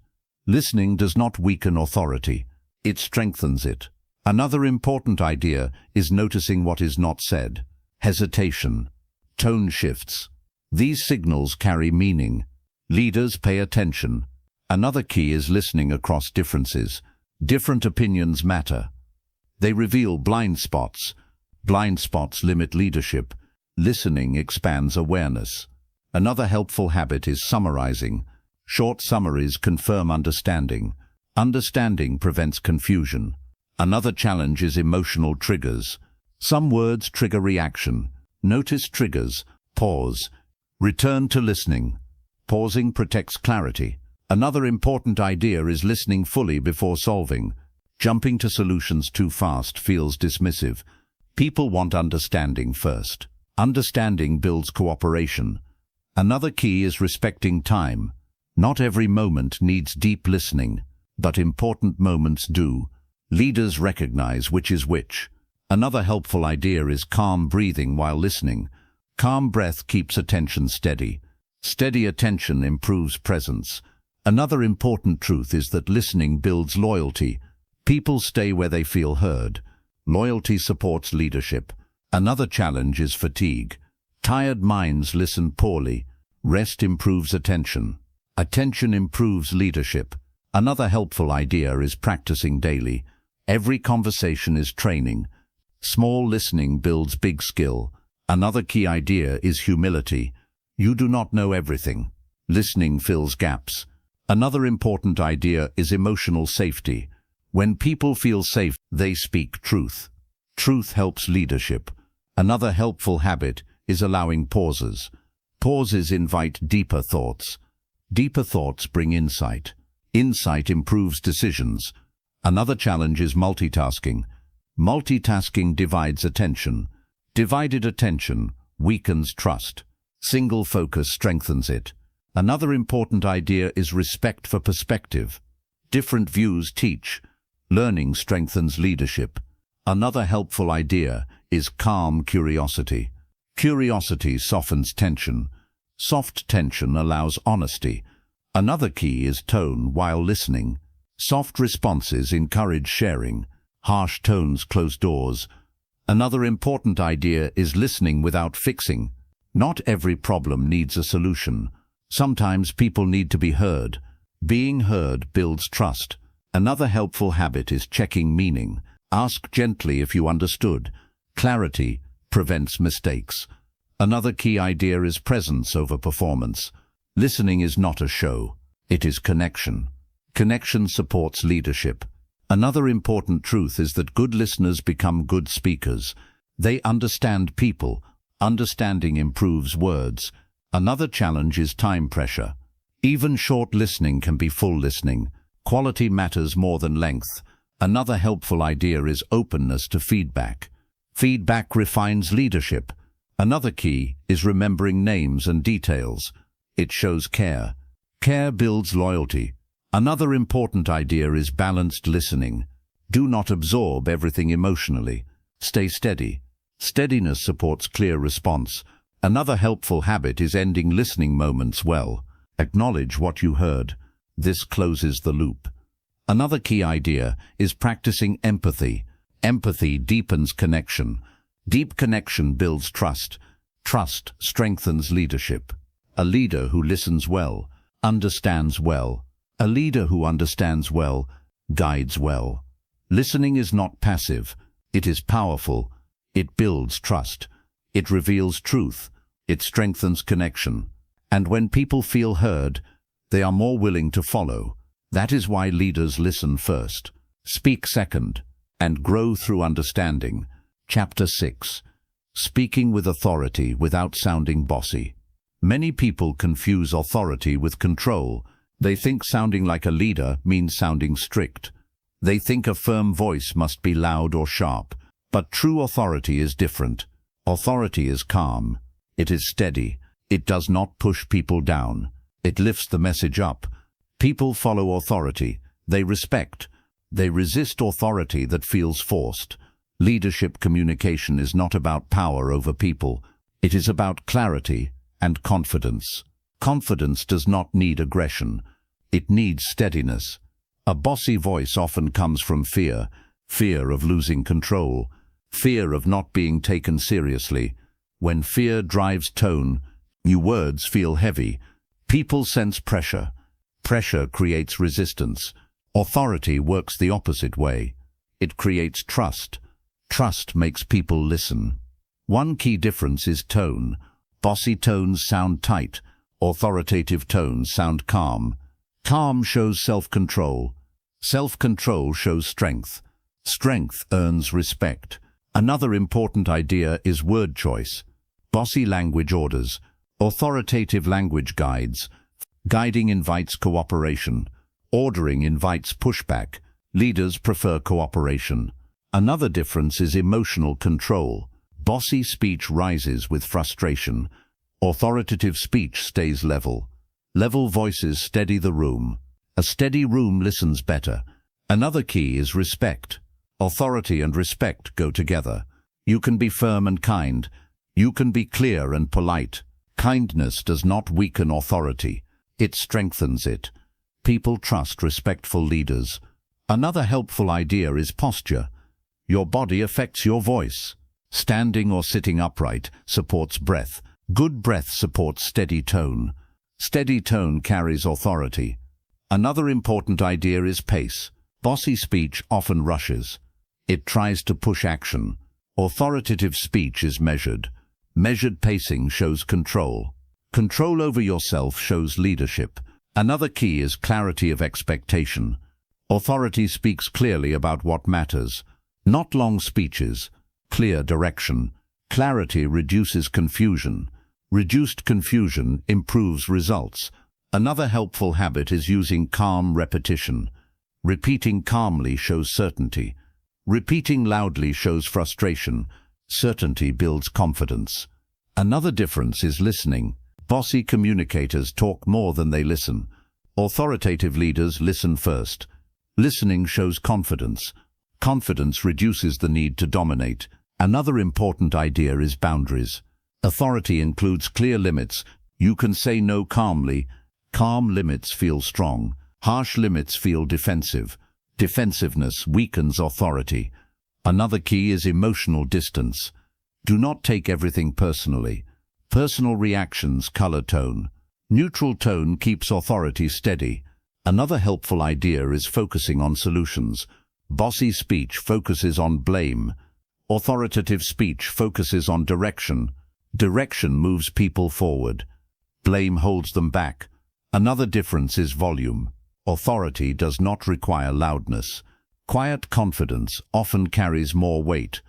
Listening does not weaken authority. It strengthens it. Another important idea is noticing what is not said. Hesitation. Tone shifts. These signals carry meaning. Leaders pay attention. Another key is listening across differences. Different opinions matter. They reveal blind spots. Blind spots limit leadership. Listening expands awareness. Another helpful habit is summarizing. Short summaries confirm understanding. Understanding prevents confusion. Another challenge is emotional triggers. Some words trigger reaction. Notice triggers. Pause. Return to listening. Pausing protects clarity. Another important idea is listening fully before solving. Jumping to solutions too fast feels dismissive. People want understanding first. Understanding builds cooperation. Another key is respecting time. Not every moment needs deep listening, but important moments do. Leaders recognize which is which. Another helpful idea is calm breathing while listening. Calm breath keeps attention steady. Steady attention improves presence. Another important truth is that listening builds loyalty. People stay where they feel heard. Loyalty supports leadership. Another challenge is fatigue. Tired minds listen poorly. Rest improves attention. Attention improves leadership. Another helpful idea is practicing daily. Every conversation is training. Small listening builds big skill. Another key idea is humility. You do not know everything. Listening fills gaps. Another important idea is emotional safety. When people feel safe, they speak truth. Truth helps leadership. Another helpful habit is allowing pauses. Pauses invite deeper thoughts. Deeper thoughts bring insight. Insight improves decisions. Another challenge is multitasking. Multitasking divides attention. Divided attention weakens trust. Single focus strengthens it. Another important idea is respect for perspective. Different views teach. Learning strengthens leadership. Another helpful idea is calm curiosity. Curiosity softens tension. Soft tension allows honesty. Another key is tone while listening. Soft responses encourage sharing. Harsh tones close doors. Another important idea is listening without fixing. Not every problem needs a solution. Sometimes people need to be heard. Being heard builds trust. Another helpful habit is checking meaning. Ask gently if you understood. Clarity prevents mistakes. Another key idea is presence over performance. Listening is not a show. It is connection. Connection supports leadership. Another important truth is that good listeners become good speakers. They understand people. Understanding improves words. Another challenge is time pressure. Even short listening can be full listening. Quality matters more than length. Another helpful idea is openness to feedback. Feedback refines leadership. Another key is remembering names and details. It shows care. Care builds loyalty. Another important idea is balanced listening. Do not absorb everything emotionally. Stay steady. Steadiness supports clear response. Another helpful habit is ending listening moments well. Acknowledge what you heard. This closes the loop. Another key idea is practicing empathy. Empathy deepens connection. Deep connection builds trust. Trust strengthens leadership. A leader who listens well, understands well. A leader who understands well, guides well. Listening is not passive. It is powerful. It builds trust. It reveals truth. It strengthens connection. And when people feel heard, they are more willing to follow. That is why leaders listen first, speak second, and grow through understanding. Chapter 6. Speaking with authority without sounding bossy. Many people confuse authority with control. They think sounding like a leader means sounding strict. They think a firm voice must be loud or sharp. But true authority is different. Authority is calm. It is steady. It does not push people down. It lifts the message up. People follow authority. They respect. They resist authority that feels forced. Leadership communication is not about power over people. It is about clarity and confidence. Confidence does not need aggression. It needs steadiness. A bossy voice often comes from fear, fear of losing control, fear of not being taken seriously. When fear drives tone, new words feel heavy. People sense pressure. Pressure creates resistance. Authority works the opposite way. It creates trust. Trust makes people listen. One key difference is tone. Bossy tones sound tight. Authoritative tones sound calm. Calm shows self-control. Self-control shows strength. Strength earns respect. Another important idea is word choice. Bossy language orders. Authoritative language guides. Guiding invites cooperation. Ordering invites pushback. Leaders prefer cooperation. Another difference is emotional control. Bossy speech rises with frustration. Authoritative speech stays level. Level voices steady the room. A steady room listens better. Another key is respect. Authority and respect go together. You can be firm and kind. You can be clear and polite. Kindness does not weaken authority. It strengthens it. People trust respectful leaders. Another helpful idea is posture. Your body affects your voice. Standing or sitting upright supports breath. Good breath supports steady tone. Steady tone carries authority. Another important idea is pace. Bossy speech often rushes. It tries to push action. Authoritative speech is measured. Measured pacing shows control. Control over yourself shows leadership. Another key is clarity of expectation. Authority speaks clearly about what matters. Not long speeches. Clear direction. Clarity reduces confusion. Reduced confusion improves results. Another helpful habit is using calm repetition. Repeating calmly shows certainty. Repeating loudly shows frustration. Certainty builds confidence. Another difference is listening. Bossy communicators talk more than they listen. Authoritative leaders listen first. Listening shows confidence. Confidence reduces the need to dominate. Another important idea is boundaries. Authority includes clear limits. You can say no calmly. Calm limits feel strong. Harsh limits feel defensive. Defensiveness weakens authority. Another key is emotional distance. Do not take everything personally. Personal reactions color tone. Neutral tone keeps authority steady. Another helpful idea is focusing on solutions. Bossy speech focuses on blame. Authoritative speech focuses on direction. Direction moves people forward. Blame holds them back. Another difference is volume. Authority does not require loudness. Quiet confidence often carries more weight.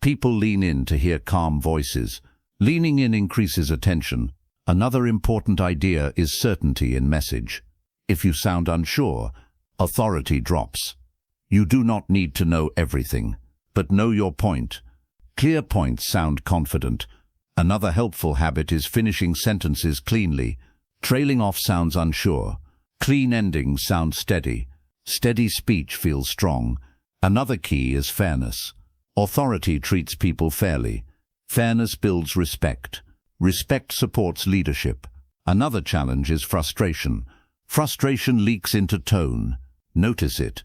People lean in to hear calm voices. Leaning in increases attention. Another important idea is certainty in message. If you sound unsure, authority drops. You do not need to know everything, but know your point. Clear points sound confident. Another helpful habit is finishing sentences cleanly. Trailing off sounds unsure. Clean endings sound steady. Steady speech feels strong. Another key is fairness. Authority treats people fairly. Fairness builds respect. Respect supports leadership. Another challenge is frustration. Frustration leaks into tone. Notice it.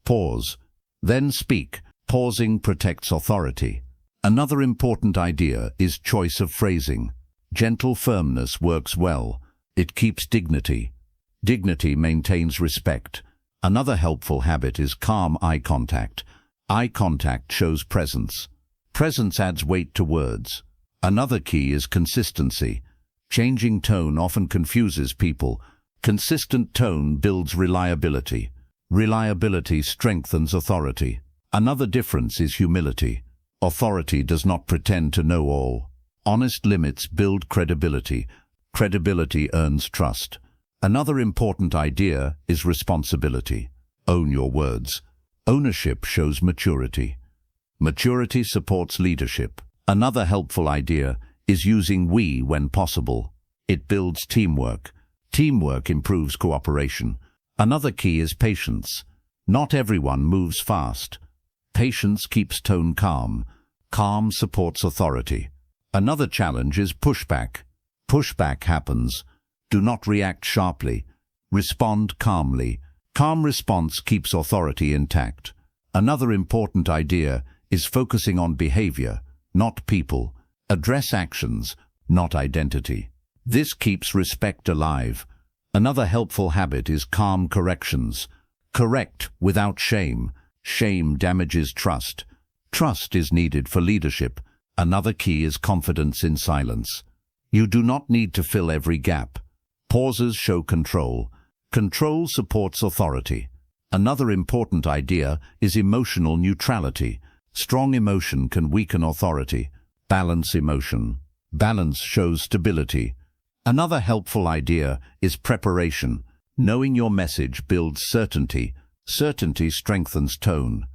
Pause. Then speak. Pausing protects authority. Another important idea is choice of phrasing. Gentle firmness works well. It keeps dignity. Dignity maintains respect. Another helpful habit is calm eye contact. Eye contact shows presence. Presence adds weight to words. Another key is consistency. Changing tone often confuses people. Consistent tone builds reliability. Reliability strengthens authority. Another difference is humility. Authority does not pretend to know all. Honest limits build credibility. Credibility earns trust. Another important idea is responsibility. Own your words. Ownership shows maturity. Maturity supports leadership. Another helpful idea is using we when possible. It builds teamwork. Teamwork improves cooperation. Another key is patience. Not everyone moves fast. Patience keeps tone calm. Calm supports authority. Another challenge is pushback. Pushback happens. Do not react sharply. Respond calmly. Calm response keeps authority intact. Another important idea is focusing on behavior, not people. Address actions, not identity. This keeps respect alive. Another helpful habit is calm corrections. Correct without shame. Shame damages trust. Trust is needed for leadership. Another key is confidence in silence. You do not need to fill every gap. Pauses show control. Control supports authority. Another important idea is emotional neutrality. Strong emotion can weaken authority. Balance emotion. Balance shows stability. Another helpful idea is preparation. Knowing your message builds certainty. Certainty strengthens tone.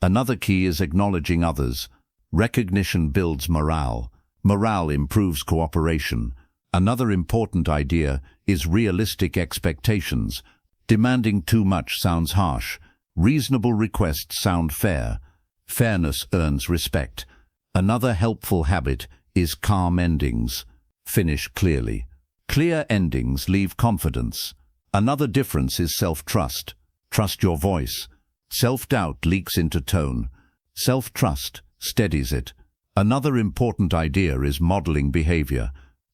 Another key is acknowledging others. Recognition builds morale. Morale improves cooperation. Another important idea is realistic expectations. Demanding too much sounds harsh. Reasonable requests sound fair. Fairness earns respect. Another helpful habit is calm endings. Finish clearly. Clear endings leave confidence. Another difference is self-trust. Trust your voice. Self-doubt leaks into tone. Self-trust steadies it. Another important idea is modeling behavior.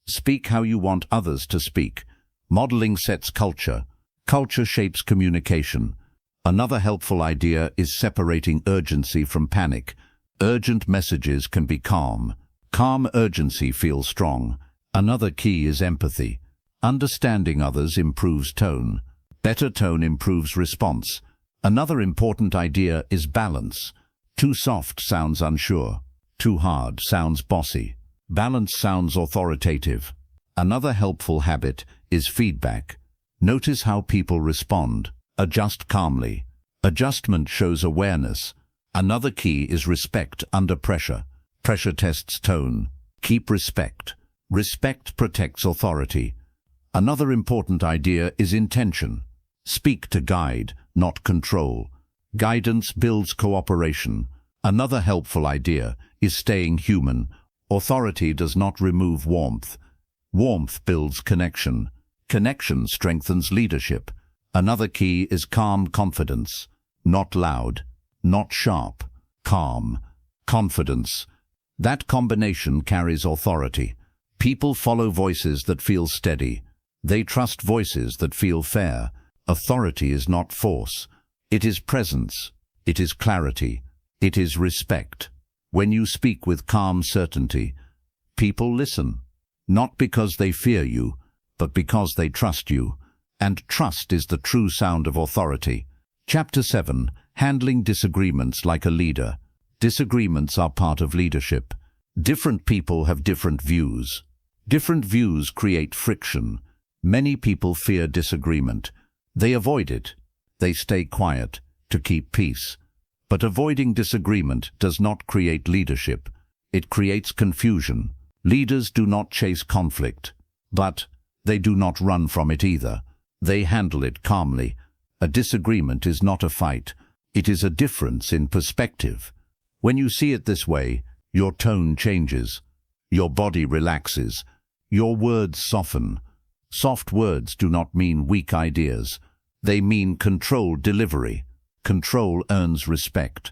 Speak how you want others to speak. Modeling sets culture. Culture shapes communication. Another helpful idea is separating urgency from panic. Urgent messages can be calm. Calm urgency feels strong. Another key is empathy. Understanding others improves tone. Better tone improves response. Another important idea is balance. Too soft sounds unsure. Too hard sounds bossy. Balance sounds authoritative. Another helpful habit is feedback. Notice how people respond. Adjust calmly. Adjustment shows awareness. Another key is respect under pressure. Pressure tests tone. Keep respect. Respect protects authority. Another important idea is intention. Speak to guide, not control. Guidance builds cooperation. Another helpful idea is staying human. Authority does not remove warmth. Warmth builds connection. Connection strengthens leadership. Another key is calm confidence. Not loud, not sharp, calm. Confidence. That combination carries authority. People follow voices that feel steady. They trust voices that feel fair. Authority is not force. It is presence. It is clarity. It is respect. When you speak with calm certainty, people listen. Not because they fear you, but because they trust you. And trust is the true sound of authority. Chapter 7. Handling disagreements like a leader. Disagreements are part of leadership. Different people have different views. Different views create friction. Many people fear disagreement. They avoid it. They stay quiet to keep peace. But avoiding disagreement does not create leadership. It creates confusion. Leaders do not chase conflict, but they do not run from it either. They handle it calmly. A disagreement is not a fight. It is a difference in perspective. When you see it this way, your tone changes. Your body relaxes. Your words soften. Soft words do not mean weak ideas. They mean controlled delivery. Control earns respect.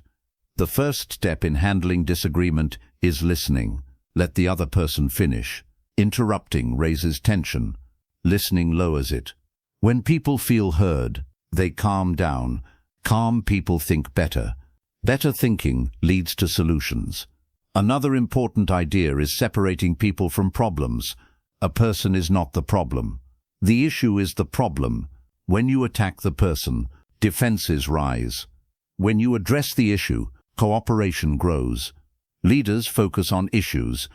The first step in handling disagreement is listening. Let the other person finish. Interrupting raises tension. Listening lowers it. When people feel heard, they calm down. Calm people think better. Better thinking leads to solutions. Another important idea is separating people from problems. A person is not the problem. The issue is the problem. When you attack the person, defenses rise. When you address the issue, cooperation grows. Leaders focus on issues.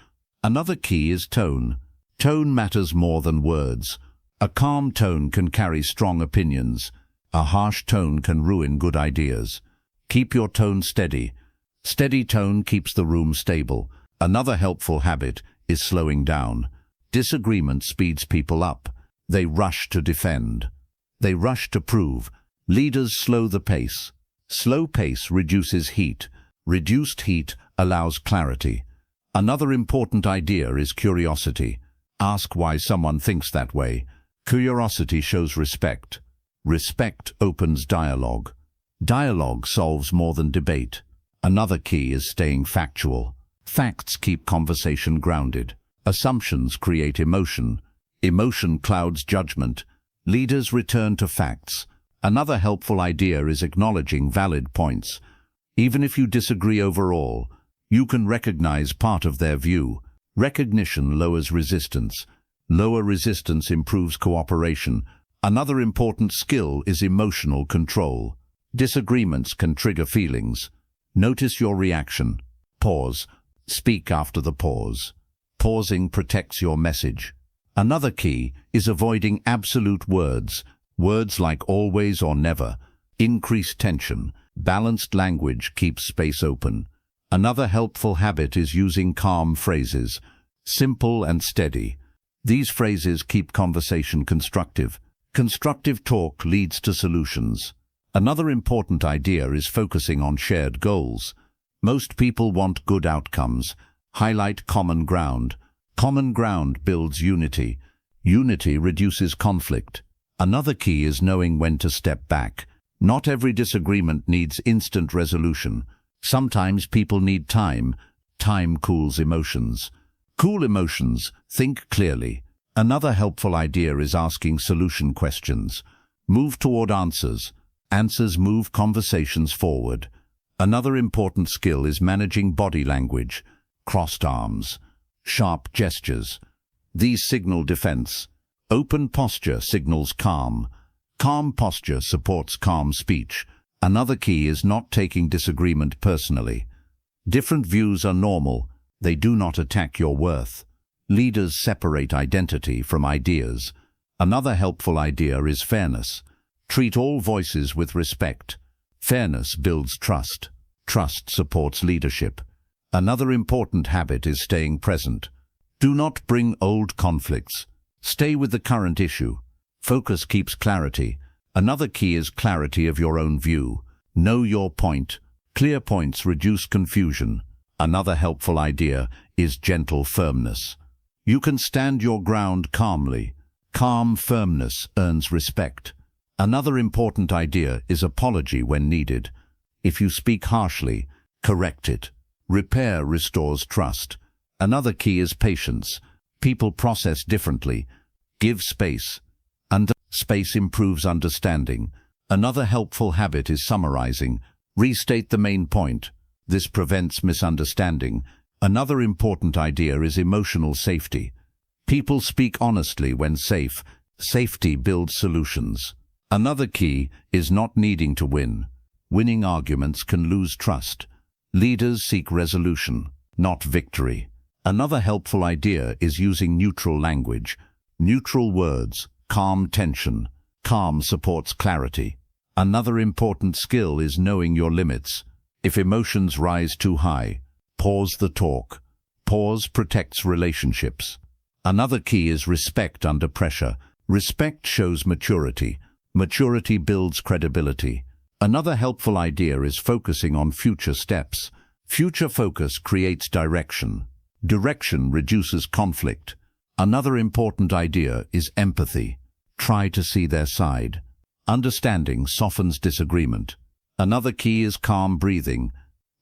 Another key is tone. Tone matters more than words. A calm tone can carry strong opinions. A harsh tone can ruin good ideas. Keep your tone steady. Steady tone keeps the room stable. Another helpful habit is slowing down. Disagreement speeds people up. They rush to defend. They rush to prove. Leaders slow the pace. Slow pace reduces heat. Reduced heat allows clarity. Another important idea is curiosity. Ask why someone thinks that way. Curiosity shows respect. Respect opens dialogue. Dialogue solves more than debate. Another key is staying factual. Facts keep conversation grounded. Assumptions create emotion. Emotion clouds judgment. Leaders return to facts. Another helpful idea is acknowledging valid points. Even if you disagree overall, you can recognize part of their view. Recognition lowers resistance. Lower resistance improves cooperation. Another important skill is emotional control. Disagreements can trigger feelings. Notice your reaction. Pause. Speak after the pause. Pausing protects your message. Another key is avoiding absolute words. Words like always or never increase tension. Balanced language keeps space open. Another helpful habit is using calm phrases. Simple and steady. These phrases keep conversation constructive. Constructive talk leads to solutions. Another important idea is focusing on shared goals. Most people want good outcomes. Highlight common ground. Common ground builds unity. Unity reduces conflict. Another key is knowing when to step back. Not every disagreement needs instant resolution. Sometimes people need time. Time cools emotions. Cool emotions, think clearly. Another helpful idea is asking solution questions. Move toward answers. Answers move conversations forward. Another important skill is managing body language. Crossed arms. Sharp gestures. These signal defense. Open posture signals calm. Calm posture supports calm speech. Another key is not taking disagreement personally. Different views are normal. They do not attack your worth. Leaders separate identity from ideas. Another helpful idea is fairness. Treat all voices with respect. Fairness builds trust. Trust supports leadership. Another important habit is staying present. Do not bring old conflicts. Stay with the current issue. Focus keeps clarity. Another key is clarity of your own view. Know your point. Clear points reduce confusion. Another helpful idea is gentle firmness. You can stand your ground calmly. Calm firmness earns respect. Another important idea is apology when needed. If you speak harshly, correct it. Repair restores trust. Another key is patience. People process differently. Give space. Space improves understanding. Another helpful habit is summarizing. Restate the main point. This prevents misunderstanding. Another important idea is emotional safety. People speak honestly when safe. Safety builds solutions. Another key is not needing to win. Winning arguments can lose trust. Leaders seek resolution, not victory. Another helpful idea is using neutral language. Neutral words calm tension. Calm supports clarity. Another important skill is knowing your limits. If emotions rise too high, pause the talk. Pause protects relationships. Another key is respect under pressure. Respect shows maturity. Maturity builds credibility. Another helpful idea is focusing on future steps. Future focus creates direction. Direction reduces conflict. Another important idea is empathy. Try to see their side. Understanding softens disagreement. Another key is calm breathing.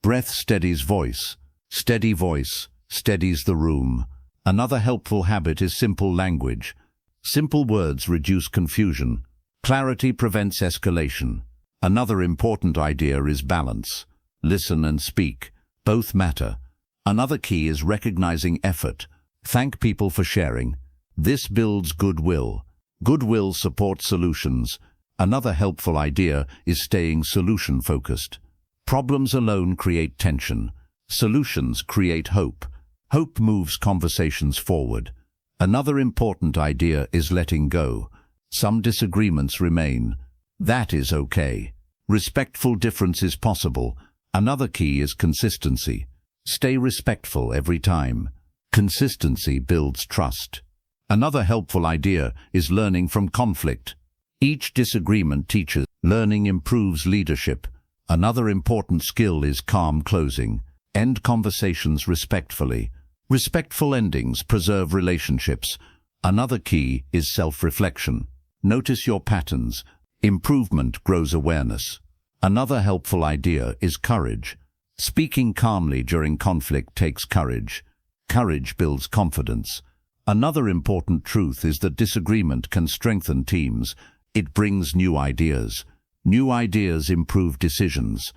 Breath steadies voice. Steady voice steadies the room. Another helpful habit is simple language. Simple words reduce confusion. Clarity prevents escalation. Another important idea is balance. Listen and speak. Both matter. Another key is recognizing effort. Thank people for sharing. This builds goodwill. Goodwill supports solutions. Another helpful idea is staying solution-focused. Problems alone create tension. Solutions create hope. Hope moves conversations forward. Another important idea is letting go. Some disagreements remain. That is okay. Respectful difference is possible. Another key is consistency. Stay respectful every time. Consistency builds trust. Another helpful idea is learning from conflict. Each disagreement teaches. Learning improves leadership. Another important skill is calm closing. End conversations respectfully. Respectful endings preserve relationships. Another key is self-reflection. Notice your patterns. Improvement grows awareness. Another helpful idea is courage. Speaking calmly during conflict takes courage. Courage builds confidence. Another important truth is that disagreement can strengthen teams. It brings new ideas. New ideas improve decisions.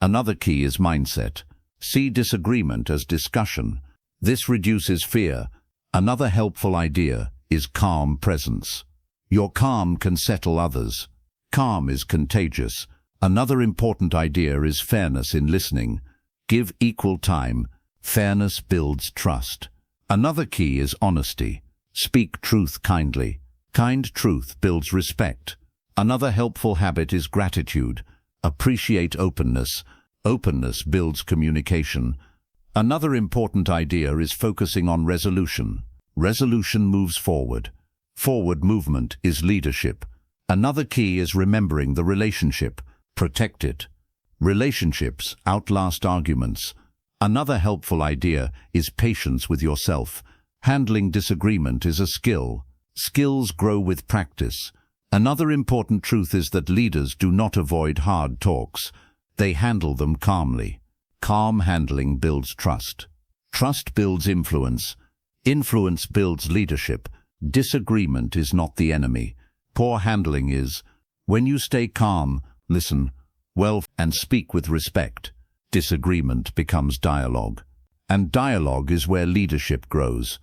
Another key is mindset. See disagreement as discussion. This reduces fear. Another helpful idea is calm presence. Your calm can settle others. Calm is contagious. Another important idea is fairness in listening. Give equal time. Fairness builds trust. Another key is honesty. Speak truth kindly. Kind truth builds respect. Another helpful habit is gratitude. Appreciate openness. Openness builds communication. Another important idea is focusing on resolution. Resolution moves forward. Forward movement is leadership. Another key is remembering the relationship. Protect it. Relationships outlast arguments. Another helpful idea is patience with yourself. Handling disagreement is a skill. Skills grow with practice. Another important truth is that leaders do not avoid hard talks. They handle them calmly. Calm handling builds trust. Trust builds influence. Influence builds leadership. Disagreement is not the enemy. Poor handling is. When you stay calm, listen well, and speak with respect, disagreement becomes dialogue. And dialogue is where leadership grows.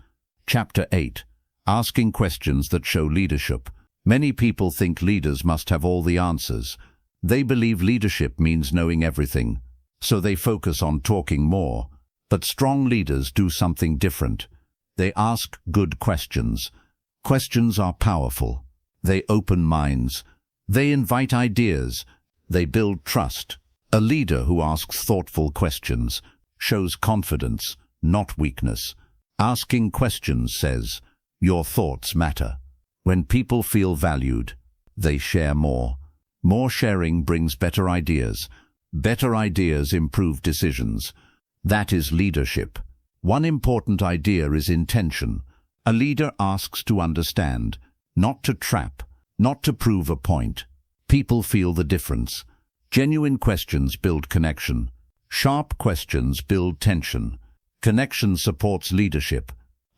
Chapter 8. Asking questions that show leadership. Many people think leaders must have all the answers. They believe leadership means knowing everything, so they focus on talking more. But strong leaders do something different. They ask good questions. Questions are powerful. They open minds. They invite ideas. They build trust. A leader who asks thoughtful questions shows confidence, not weakness. Asking questions says, your thoughts matter. When people feel valued, they share more. More sharing brings better ideas. Better ideas improve decisions. That is leadership. One important idea is intention. A leader asks to understand, not to trap, not to prove a point. People feel the difference. Genuine questions build connection. Sharp questions build tension. Connection supports leadership.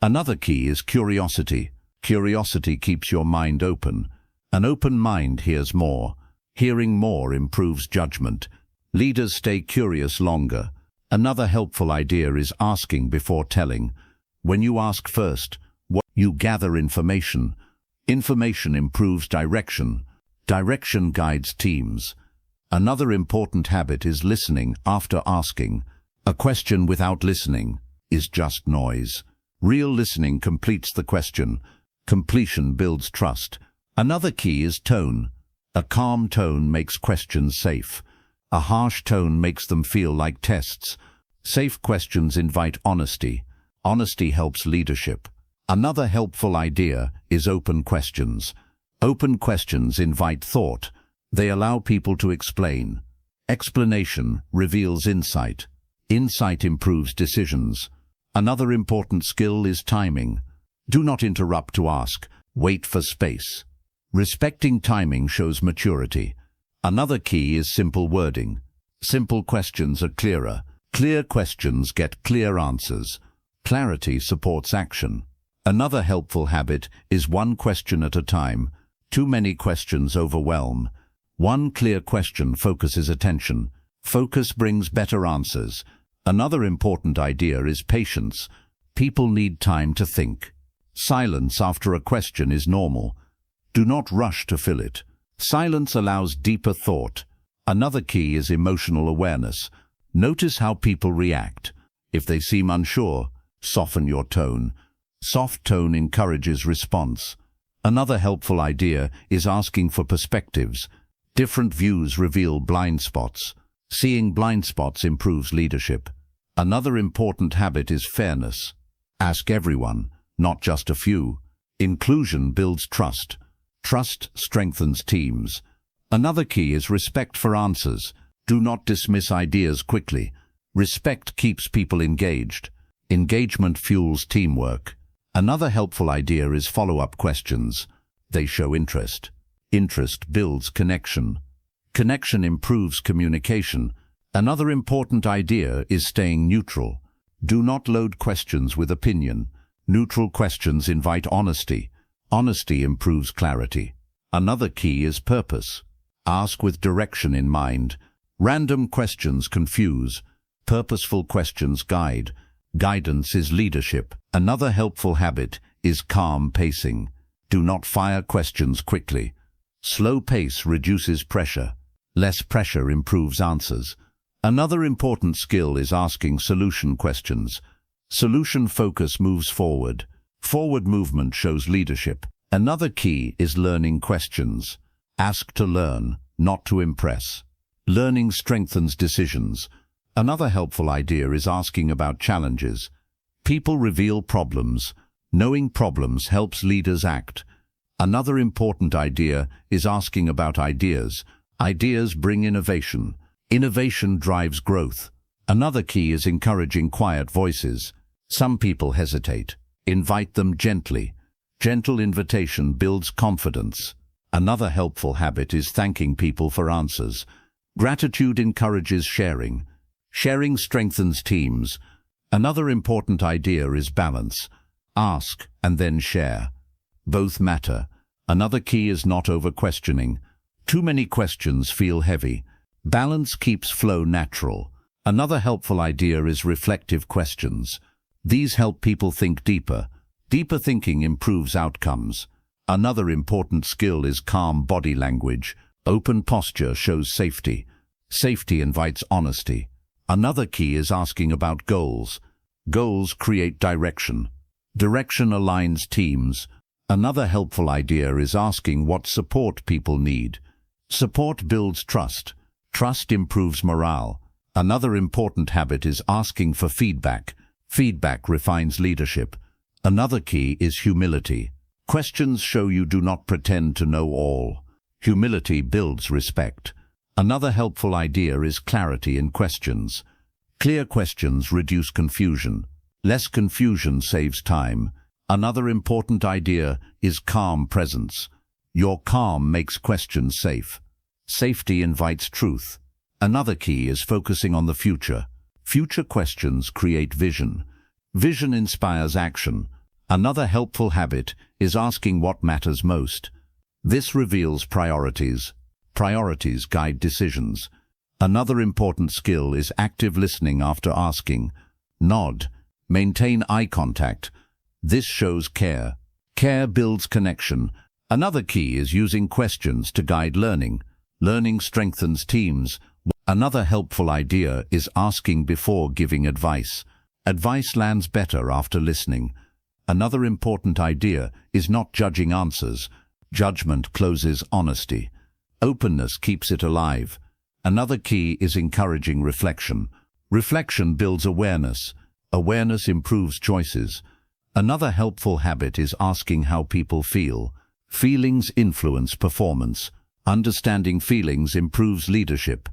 Another key is curiosity. Curiosity keeps your mind open. An open mind hears more. Hearing more improves judgment. Leaders stay curious longer. Another helpful idea is asking before telling. When you ask first, you gather information. Information improves direction. Direction guides teams. Another important habit is listening after asking. A question without listening is just noise. Real listening completes the question. Completion builds trust. Another key is tone. A calm tone makes questions safe. A harsh tone makes them feel like tests. Safe questions invite honesty. Honesty helps leadership. Another helpful idea is open questions. Open questions invite thought. They allow people to explain. Explanation reveals insight. Insight improves decisions. Another important skill is timing. Do not interrupt to ask. Wait for space. Respecting timing shows maturity. Another key is simple wording. Simple questions are clearer. Clear questions get clear answers. Clarity supports action. Another helpful habit is one question at a time. Too many questions overwhelm. One clear question focuses attention. Focus brings better answers. Another important idea is patience. People need time to think. Silence after a question is normal. Do not rush to fill it. Silence allows deeper thought. Another key is emotional awareness. Notice how people react. If they seem unsure, soften your tone. Soft tone encourages response. Another helpful idea is asking for perspectives. Different views reveal blind spots. Seeing blind spots improves leadership. Another important habit is fairness. Ask everyone, not just a few. Inclusion builds trust. Trust strengthens teams. Another key is respect for answers. Do not dismiss ideas quickly. Respect keeps people engaged. Engagement fuels teamwork. Another helpful idea is follow-up questions. They show interest. Interest builds connection. Connection improves communication. Another important idea is staying neutral. Do not load questions with opinion. Neutral questions invite honesty. Honesty improves clarity. Another key is purpose. Ask with direction in mind. Random questions confuse. Purposeful questions guide. Guidance is leadership. Another helpful habit is calm pacing. Do not fire questions quickly. Slow pace reduces pressure. Less pressure improves answers. Another important skill is asking solution questions. Solution focus moves forward. Forward movement shows leadership. Another key is learning questions. Ask to learn, not to impress. Learning strengthens decisions. Another helpful idea is asking about challenges. People reveal problems. Knowing problems helps leaders act. Another important idea is asking about ideas. Ideas bring innovation. Innovation drives growth. Another key is encouraging quiet voices. Some people hesitate. Invite them gently. Gentle invitation builds confidence. Another helpful habit is thanking people for answers. Gratitude encourages sharing. Sharing strengthens teams. Another important idea is balance. Ask and then share. Both matter. Another key is not over-questioning. Too many questions feel heavy. Balance keeps flow natural. Another helpful idea is reflective questions. These help people think deeper. Deeper thinking improves outcomes. Another important skill is calm body language. Open posture shows safety. Safety invites honesty. Another key is asking about goals. Goals create direction. Direction aligns teams. Another helpful idea is asking what support people need. Support builds trust. Trust improves morale. Another important habit is asking for feedback. Feedback refines leadership. Another key is humility. Questions show you do not pretend to know all. Humility builds respect. Another helpful idea is clarity in questions. Clear questions reduce confusion. Less confusion saves time. Another important idea is calm presence. Your calm makes questions safe. Safety invites truth. Another key is focusing on the future. Future questions create vision. Vision inspires action. Another helpful habit is asking what matters most. This reveals priorities. Priorities guide decisions. Another important skill is active listening after asking. Nod. Maintain eye contact. This shows care. Care builds connection. Another key is using questions to guide learning. Learning strengthens teams. Another helpful idea is asking before giving advice. Advice lands better after listening. Another important idea is not judging answers. Judgment closes honesty. Openness keeps it alive. Another key is encouraging reflection. Reflection builds awareness. Awareness improves choices. Another helpful habit is asking how people feel. Feelings influence performance. Understanding feelings improves leadership.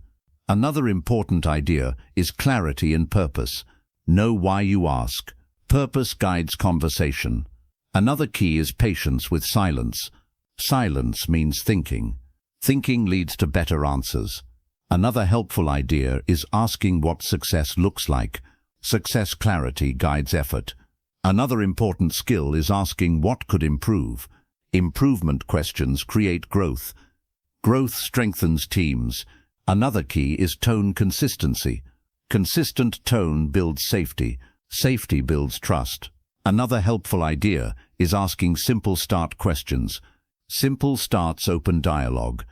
Another important idea is clarity and purpose. Know why you ask. Purpose guides conversation. Another key is patience with silence. Silence means thinking. Thinking leads to better answers. Another helpful idea is asking what success looks like. Success clarity guides effort. Another important skill is asking what could improve. Improvement questions create growth. Growth strengthens teams. Another key is tone consistency. Consistent tone builds safety. Safety builds trust. Another helpful idea is asking simple start questions. Simple starts open dialogue.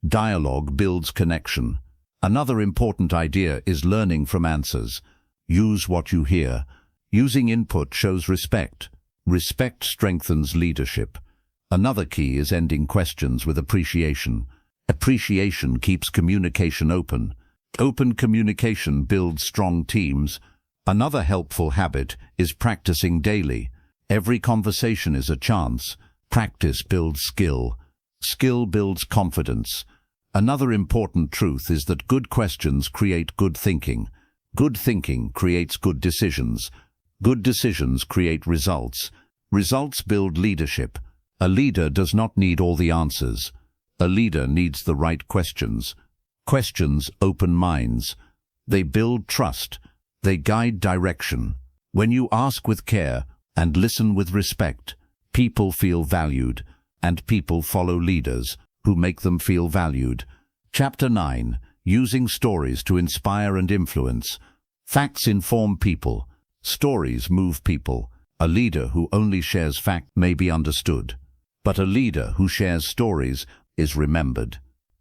Dialogue builds connection. Another important idea is learning from answers. Use what you hear. Using input shows respect. Respect strengthens leadership. Another key is ending questions with appreciation. Appreciation keeps communication open. Open communication builds strong teams. Another helpful habit is practicing daily. Every conversation is a chance. Practice builds skill. Skill builds confidence. Another important truth is that good questions create good thinking. Good thinking creates good decisions. Good decisions create results. Results build leadership. A leader does not need all the answers. A leader needs the right questions. Questions open minds. They build trust. They guide direction. When you ask with care and listen with respect, people feel valued, and people follow leaders who make them feel valued. Chapter 9. Using stories to inspire and influence. Facts inform people. Stories move people. A leader who only shares facts may be understood, but a leader who shares stories is remembered.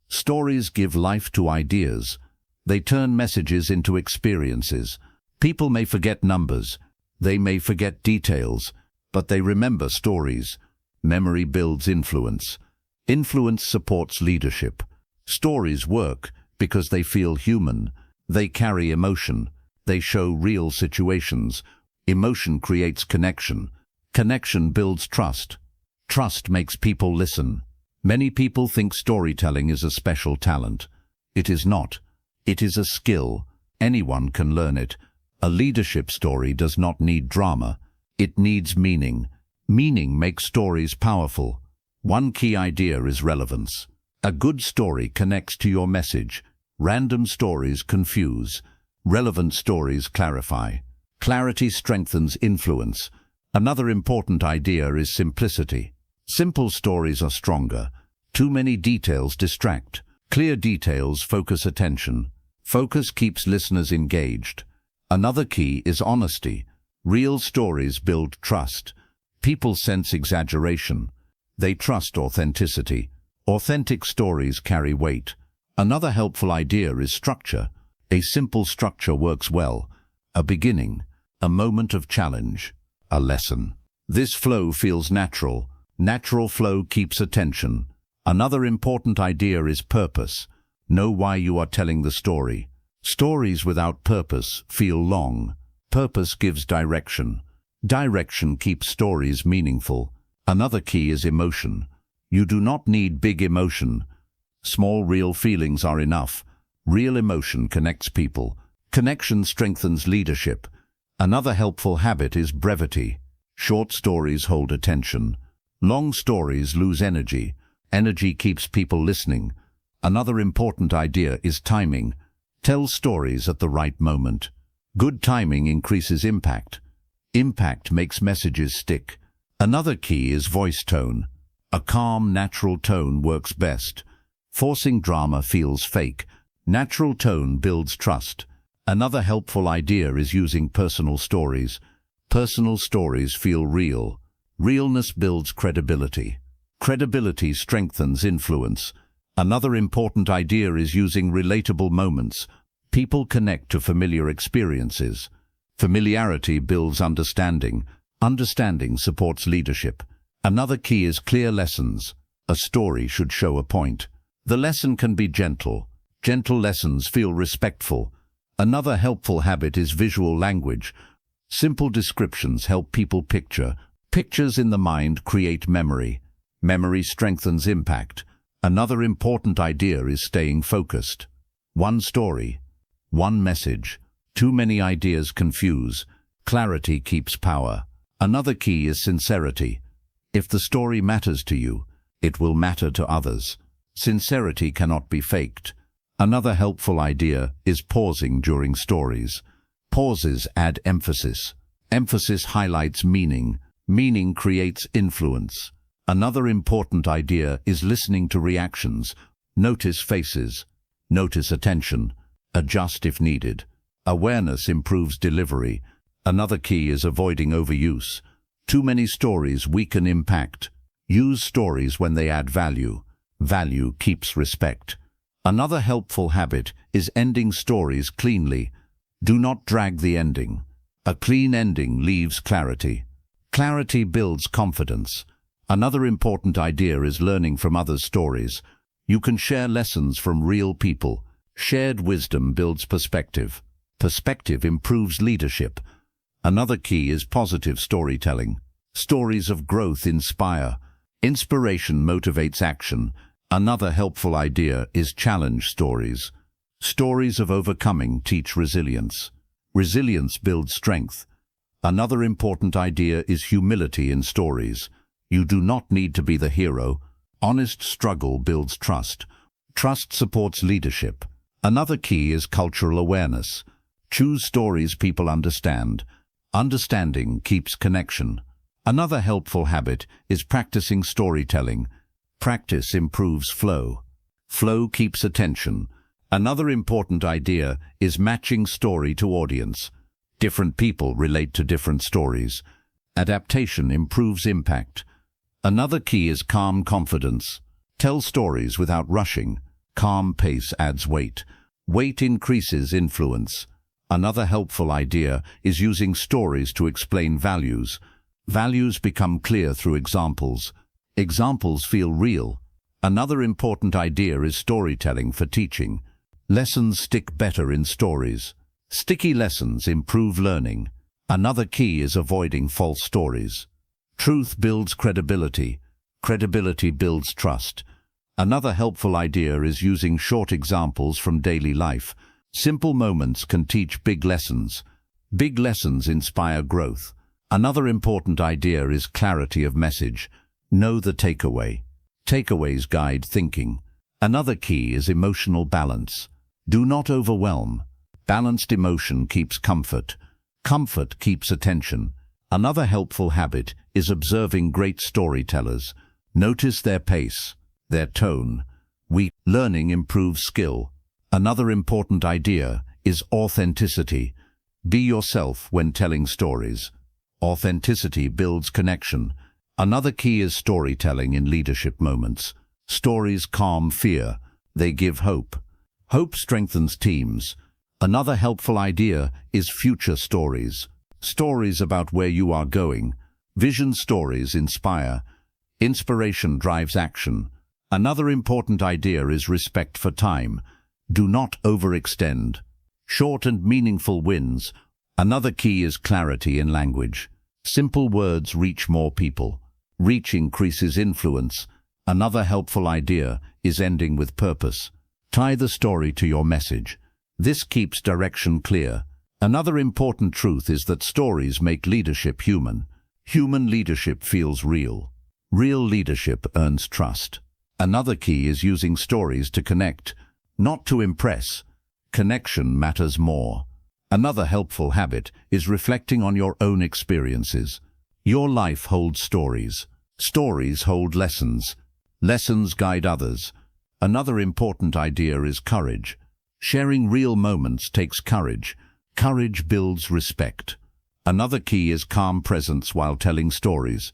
Stories give life to ideas. They turn messages into experiences. People may forget numbers. They may forget details, but they remember stories. Memory builds influence. Influence supports leadership. Stories work because they feel human. They carry emotion. They show real situations. Emotion creates connection. Connection builds trust. Trust makes people listen. Many people think storytelling is a special talent. It is not. It is a skill. Anyone can learn it. A leadership story does not need drama. It needs meaning. Meaning makes stories powerful. One key idea is relevance. A good story connects to your message. Random stories confuse. Relevant stories clarify. Clarity strengthens influence. Another important idea is simplicity. Simple stories are stronger. Too many details distract. Clear details focus attention. Focus keeps listeners engaged. Another key is honesty. Real stories build trust. People sense exaggeration. They trust authenticity. Authentic stories carry weight. Another helpful idea is structure. A simple structure works well. A beginning, a moment of challenge, a lesson. This flow feels natural. Natural flow keeps attention. Another important idea is purpose. Know why you are telling the story. Stories without purpose feel long. Purpose gives direction. Direction keeps stories meaningful. Another key is emotion. You do not need big emotion. Small real feelings are enough. Real emotion connects people. Connection strengthens leadership. Another helpful habit is brevity. Short stories hold attention. Long stories lose energy. Energy keeps people listening. Another important idea is timing. Tell stories at the right moment. Good timing increases impact. Impact makes messages stick. Another key is voice tone. A calm, natural tone works best. Forcing drama feels fake. Natural tone builds trust. Another helpful idea is using personal stories. Personal stories feel real. Realness builds credibility. Credibility strengthens influence. Another important idea is using relatable moments. People connect to familiar experiences. Familiarity builds understanding. Understanding supports leadership. Another key is clear lessons. A story should show a point. The lesson can be gentle. Gentle lessons feel respectful. Another helpful habit is visual language. Simple descriptions help people picture. Pictures in the mind create memory. Memory strengthens impact. Another important idea is staying focused. One story, one message. Too many ideas confuse. Clarity keeps power. Another key is sincerity. If the story matters to you, it will matter to others. Sincerity cannot be faked. Another helpful idea is pausing during stories. Pauses add emphasis. Emphasis highlights meaning. Meaning creates influence. Another important idea is listening to reactions. Notice faces. Notice attention. Adjust if needed. Awareness improves delivery. Another key is avoiding overuse. Too many stories weaken impact. Use stories when they add value. Value keeps respect. Another helpful habit is ending stories cleanly. Do not drag the ending. A clean ending leaves clarity. Clarity builds confidence. Another important idea is learning from others' stories. You can share lessons from real people. Shared wisdom builds perspective. Perspective improves leadership. Another key is positive storytelling. Stories of growth inspire. Inspiration motivates action. Another helpful idea is challenge stories. Stories of overcoming teach resilience. Resilience builds strength. Another important idea is humility in stories. You do not need to be the hero. Honest struggle builds trust. Trust supports leadership. Another key is cultural awareness. Choose stories people understand. Understanding keeps connection. Another helpful habit is practicing storytelling. Practice improves flow. Flow keeps attention. Another important idea is matching story to audience. Different people relate to different stories. Adaptation improves impact. Another key is calm confidence. Tell stories without rushing. Calm pace adds weight. Weight increases influence. Another helpful idea is using stories to explain values. Values become clear through examples. Examples feel real. Another important idea is storytelling for teaching. Lessons stick better in stories. Sticky lessons improve learning. Another key is avoiding false stories. Truth builds credibility. Credibility builds trust. Another helpful idea is using short examples from daily life. Simple moments can teach big lessons. Big lessons inspire growth. Another important idea is clarity of message. Know the takeaway. Takeaways guide thinking. Another key is emotional balance. Do not overwhelm. Balanced emotion keeps comfort. Comfort keeps attention. Another helpful habit is observing great storytellers. Notice their pace, their tone. Learning improves skill. Another important idea is authenticity. Be yourself when telling stories. Authenticity builds connection. Another key is storytelling in leadership moments. Stories calm fear. They give hope. Hope strengthens teams. Another helpful idea is future stories. Stories about where you are going. Vision stories inspire. Inspiration drives action. Another important idea is respect for time. Do not overextend. Short and meaningful wins. Another key is clarity in language. Simple words reach more people. Reach increases influence. Another helpful idea is ending with purpose. Tie the story to your message. This keeps direction clear. Another important truth is that stories make leadership human. Human leadership feels real. Real leadership earns trust. Another key is using stories to connect, not to impress. Connection matters more. Another helpful habit is reflecting on your own experiences. Your life holds stories. Stories hold lessons. Lessons guide others. Another important idea is courage. Sharing real moments takes courage. Courage builds respect. Another key is calm presence while telling stories.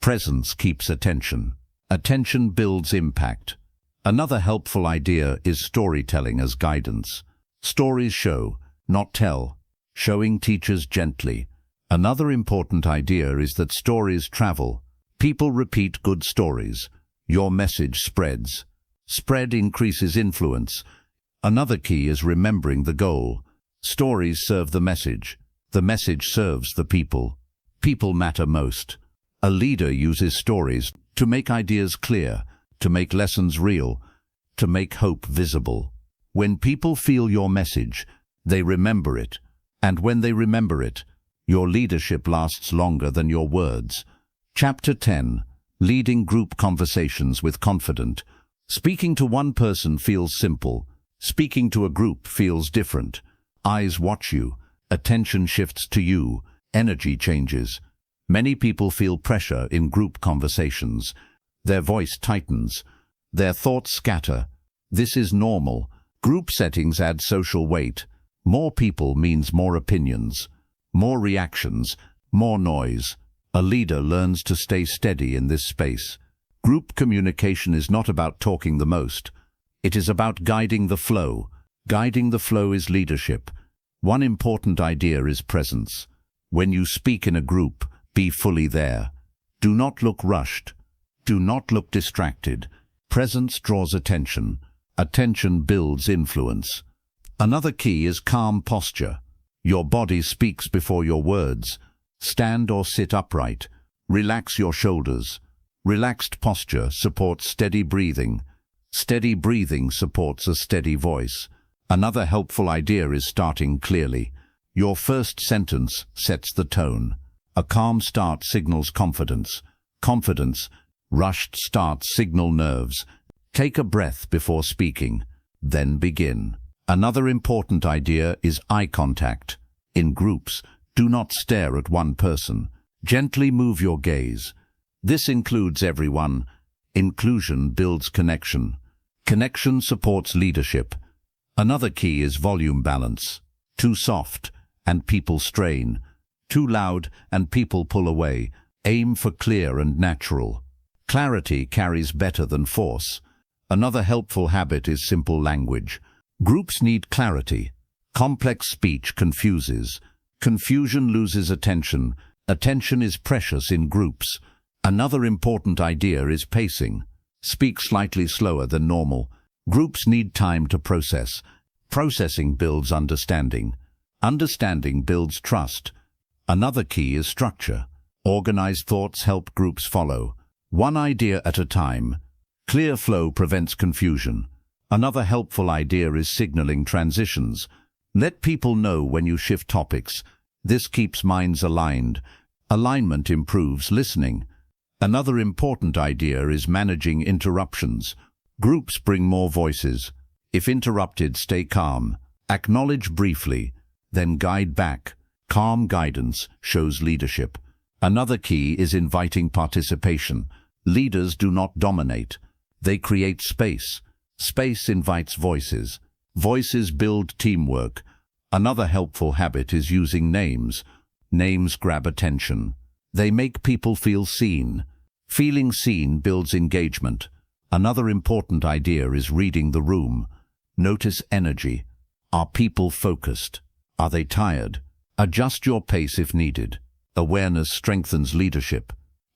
Presence keeps attention. Attention builds impact. Another helpful idea is storytelling as guidance. Stories show, not tell. Showing teaches gently. Another important idea is that stories travel. People repeat good stories. Your message spreads. Spread increases influence. Another key is remembering the goal. Stories serve the message. The message serves the people. People matter most. A leader uses stories to make ideas clear, to make lessons real, to make hope visible. When people feel your message, they remember it. And when they remember it, your leadership lasts longer than your words. Chapter 10. Leading Group Conversations with Confidence. Speaking to one person feels simple. Speaking to a group feels different. Eyes watch you. Attention shifts to you. Energy changes. Many people feel pressure in group conversations. Their voice tightens. Their thoughts scatter. This is normal. Group settings add social weight. More people means more opinions, more reactions, more noise. A leader learns to stay steady in this space. Group communication is not about talking the most. It is about guiding the flow. Guiding the flow is leadership. One important idea is presence. When you speak in a group, be fully there. Do not look rushed. Do not look distracted. Presence draws attention. Attention builds influence. Another key is calm posture. Your body speaks before your words. Stand or sit upright. Relax your shoulders. Relaxed posture supports steady breathing. Steady breathing supports a steady voice. Another helpful idea is starting clearly. Your first sentence sets the tone. A calm start signals confidence. Confidence, rushed starts signal nerves. Take a breath before speaking, then begin. Another important idea is eye contact. In groups, do not stare at one person. Gently move your gaze. This includes everyone. Inclusion builds connection. Connection supports leadership. Another key is volume balance. Too soft, and people strain. Too loud, and people pull away. Aim for clear and natural. Clarity carries better than force. Another helpful habit is simple language. Groups need clarity. Complex speech confuses. Confusion loses attention. Attention is precious in groups. Another important idea is pacing. Speak slightly slower than normal. Groups need time to process. Processing builds understanding. Understanding builds trust. Another key is structure. Organized thoughts help groups follow. One idea at a time. Clear flow prevents confusion. Another helpful idea is signaling transitions. Let people know when you shift topics. This keeps minds aligned. Alignment improves listening. Another important idea is managing interruptions. Groups bring more voices. If interrupted, stay calm. Acknowledge briefly, then guide back. Calm guidance shows leadership. Another key is inviting participation. Leaders do not dominate. They create space. Space invites voices. Voices build teamwork. Another helpful habit is using names. Names grab attention. They make people feel seen. Feeling seen builds engagement. Another important idea is reading the room. Notice energy. Are people focused? Are they tired? Adjust your pace if needed. Awareness strengthens leadership.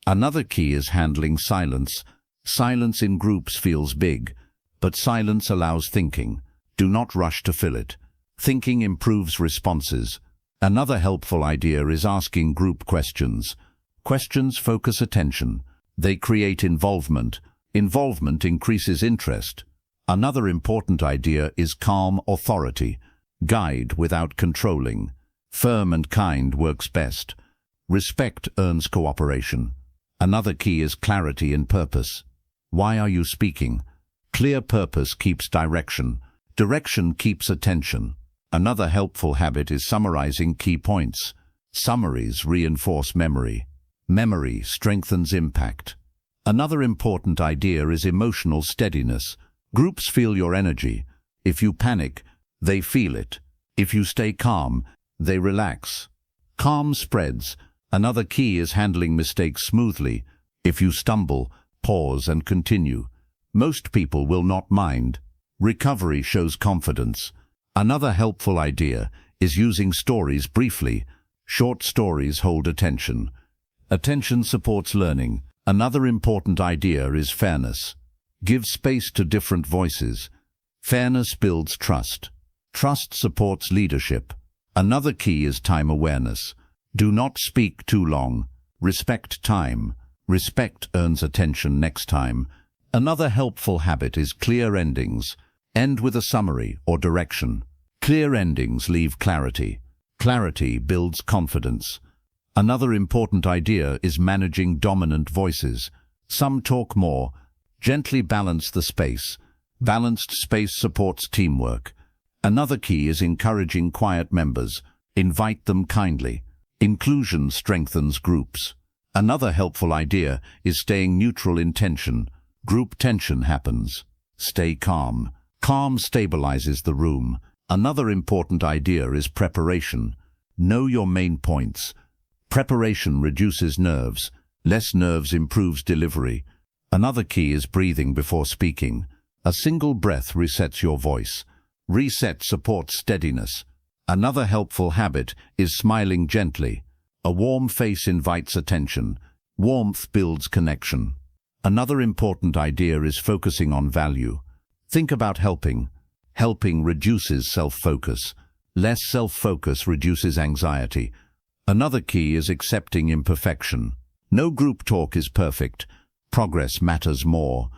Another key is handling silence. Silence in groups feels big, but silence allows thinking. Do not rush to fill it. Thinking improves responses. Another helpful idea is asking group questions. Questions focus attention. They create involvement. Involvement increases interest. Another important idea is calm authority. Guide without controlling. Firm and kind works best. Respect earns cooperation. Another key is clarity and purpose. Why are you speaking? Clear purpose keeps direction. Direction keeps attention. Another helpful habit is summarizing key points. Summaries reinforce memory. Memory strengthens impact. Another important idea is emotional steadiness. Groups feel your energy. If you panic, they feel it. If you stay calm, they relax. Calm spreads. Another key is handling mistakes smoothly. If you stumble, pause and continue. Most people will not mind. Recovery shows confidence. Another helpful idea is using stories briefly. Short stories hold attention. Attention supports learning. Another important idea is fairness. Give space to different voices. Fairness builds trust. Trust supports leadership. Another key is time awareness. Do not speak too long. Respect time. Respect earns attention next time. Another helpful habit is clear endings. End with a summary or direction. Clear endings leave clarity. Clarity builds confidence. Another important idea is managing dominant voices. Some talk more. Gently balance the space. Balanced space supports teamwork. Another key is encouraging quiet members. Invite them kindly. Inclusion strengthens groups. Another helpful idea is staying neutral in tension. Group tension happens. Stay calm. Calm stabilizes the room. Another important idea is preparation. Know your main points. Preparation reduces nerves. Less nerves improves delivery. Another key is breathing before speaking. A single breath resets your voice. Reset supports steadiness. Another helpful habit is smiling gently. A warm face invites attention. Warmth builds connection. Another important idea is focusing on value. Think about helping. Helping reduces self-focus. Less self-focus reduces anxiety. Another key is accepting imperfection. No group talk is perfect. Progress matters more.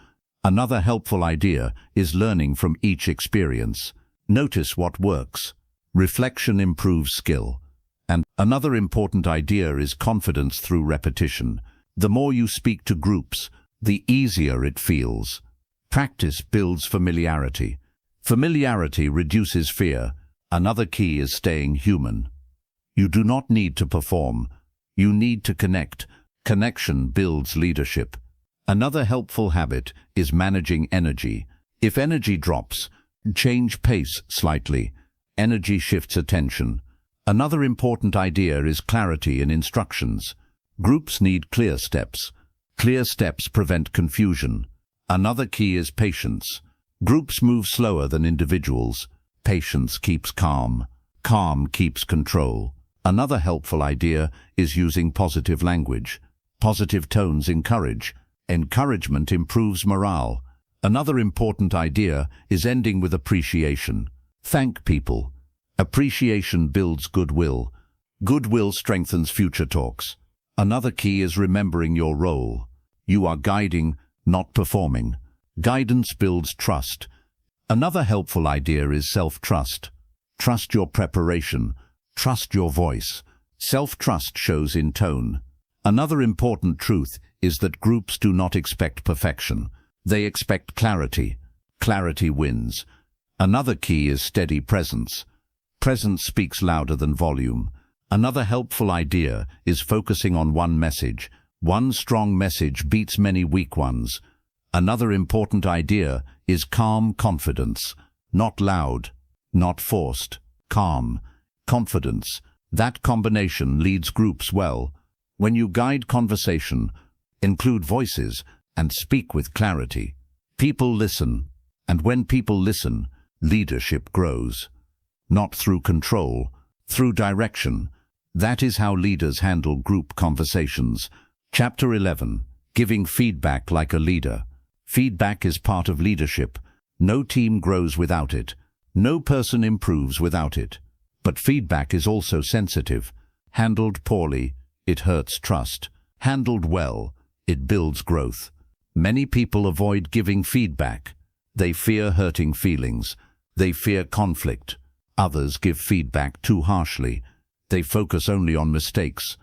Another helpful idea is learning from each experience. Notice what works. Reflection improves skill. And another important idea is confidence through repetition. The more you speak to groups, the easier it feels. Practice builds familiarity. Familiarity reduces fear. Another key is staying human. You do not need to perform. You need to connect. Connection builds leadership. Another helpful habit is managing energy. If energy drops, change pace slightly. Energy shifts attention. Another important idea is clarity in instructions. Groups need clear steps. Clear steps prevent confusion. Another key is patience. Groups move slower than individuals. Patience keeps calm. Calm keeps control. Another helpful idea is using positive language. Positive tones encourage. Encouragement improves morale. Another important idea is ending with appreciation. Thank people. Appreciation builds goodwill. Goodwill strengthens future talks. Another key is remembering your role. You are guiding, not performing. Guidance builds trust. Another helpful idea is self-trust. Trust your preparation. Trust your voice. Self-trust shows in tone. Another important truth is that groups do not expect perfection. They expect clarity. Clarity wins. Another key is steady presence. Presence speaks louder than volume. Another helpful idea is focusing on one message. One strong message beats many weak ones. Another important idea is calm confidence. Not loud, not forced. Calm. Confidence. That combination leads groups well. When you guide conversation, include voices, and speak with clarity, people listen. And when people listen, leadership grows. Not through control, through direction. That is how leaders handle group conversations. Chapter 11. Giving feedback like a leader. Feedback is part of leadership. No team grows without it. No person improves without it. But feedback is also sensitive. Handled poorly, it hurts trust. Handled well, it builds growth. Many people avoid giving feedback. They fear hurting feelings. They fear conflict. Others give feedback too harshly. They focus only on mistakes.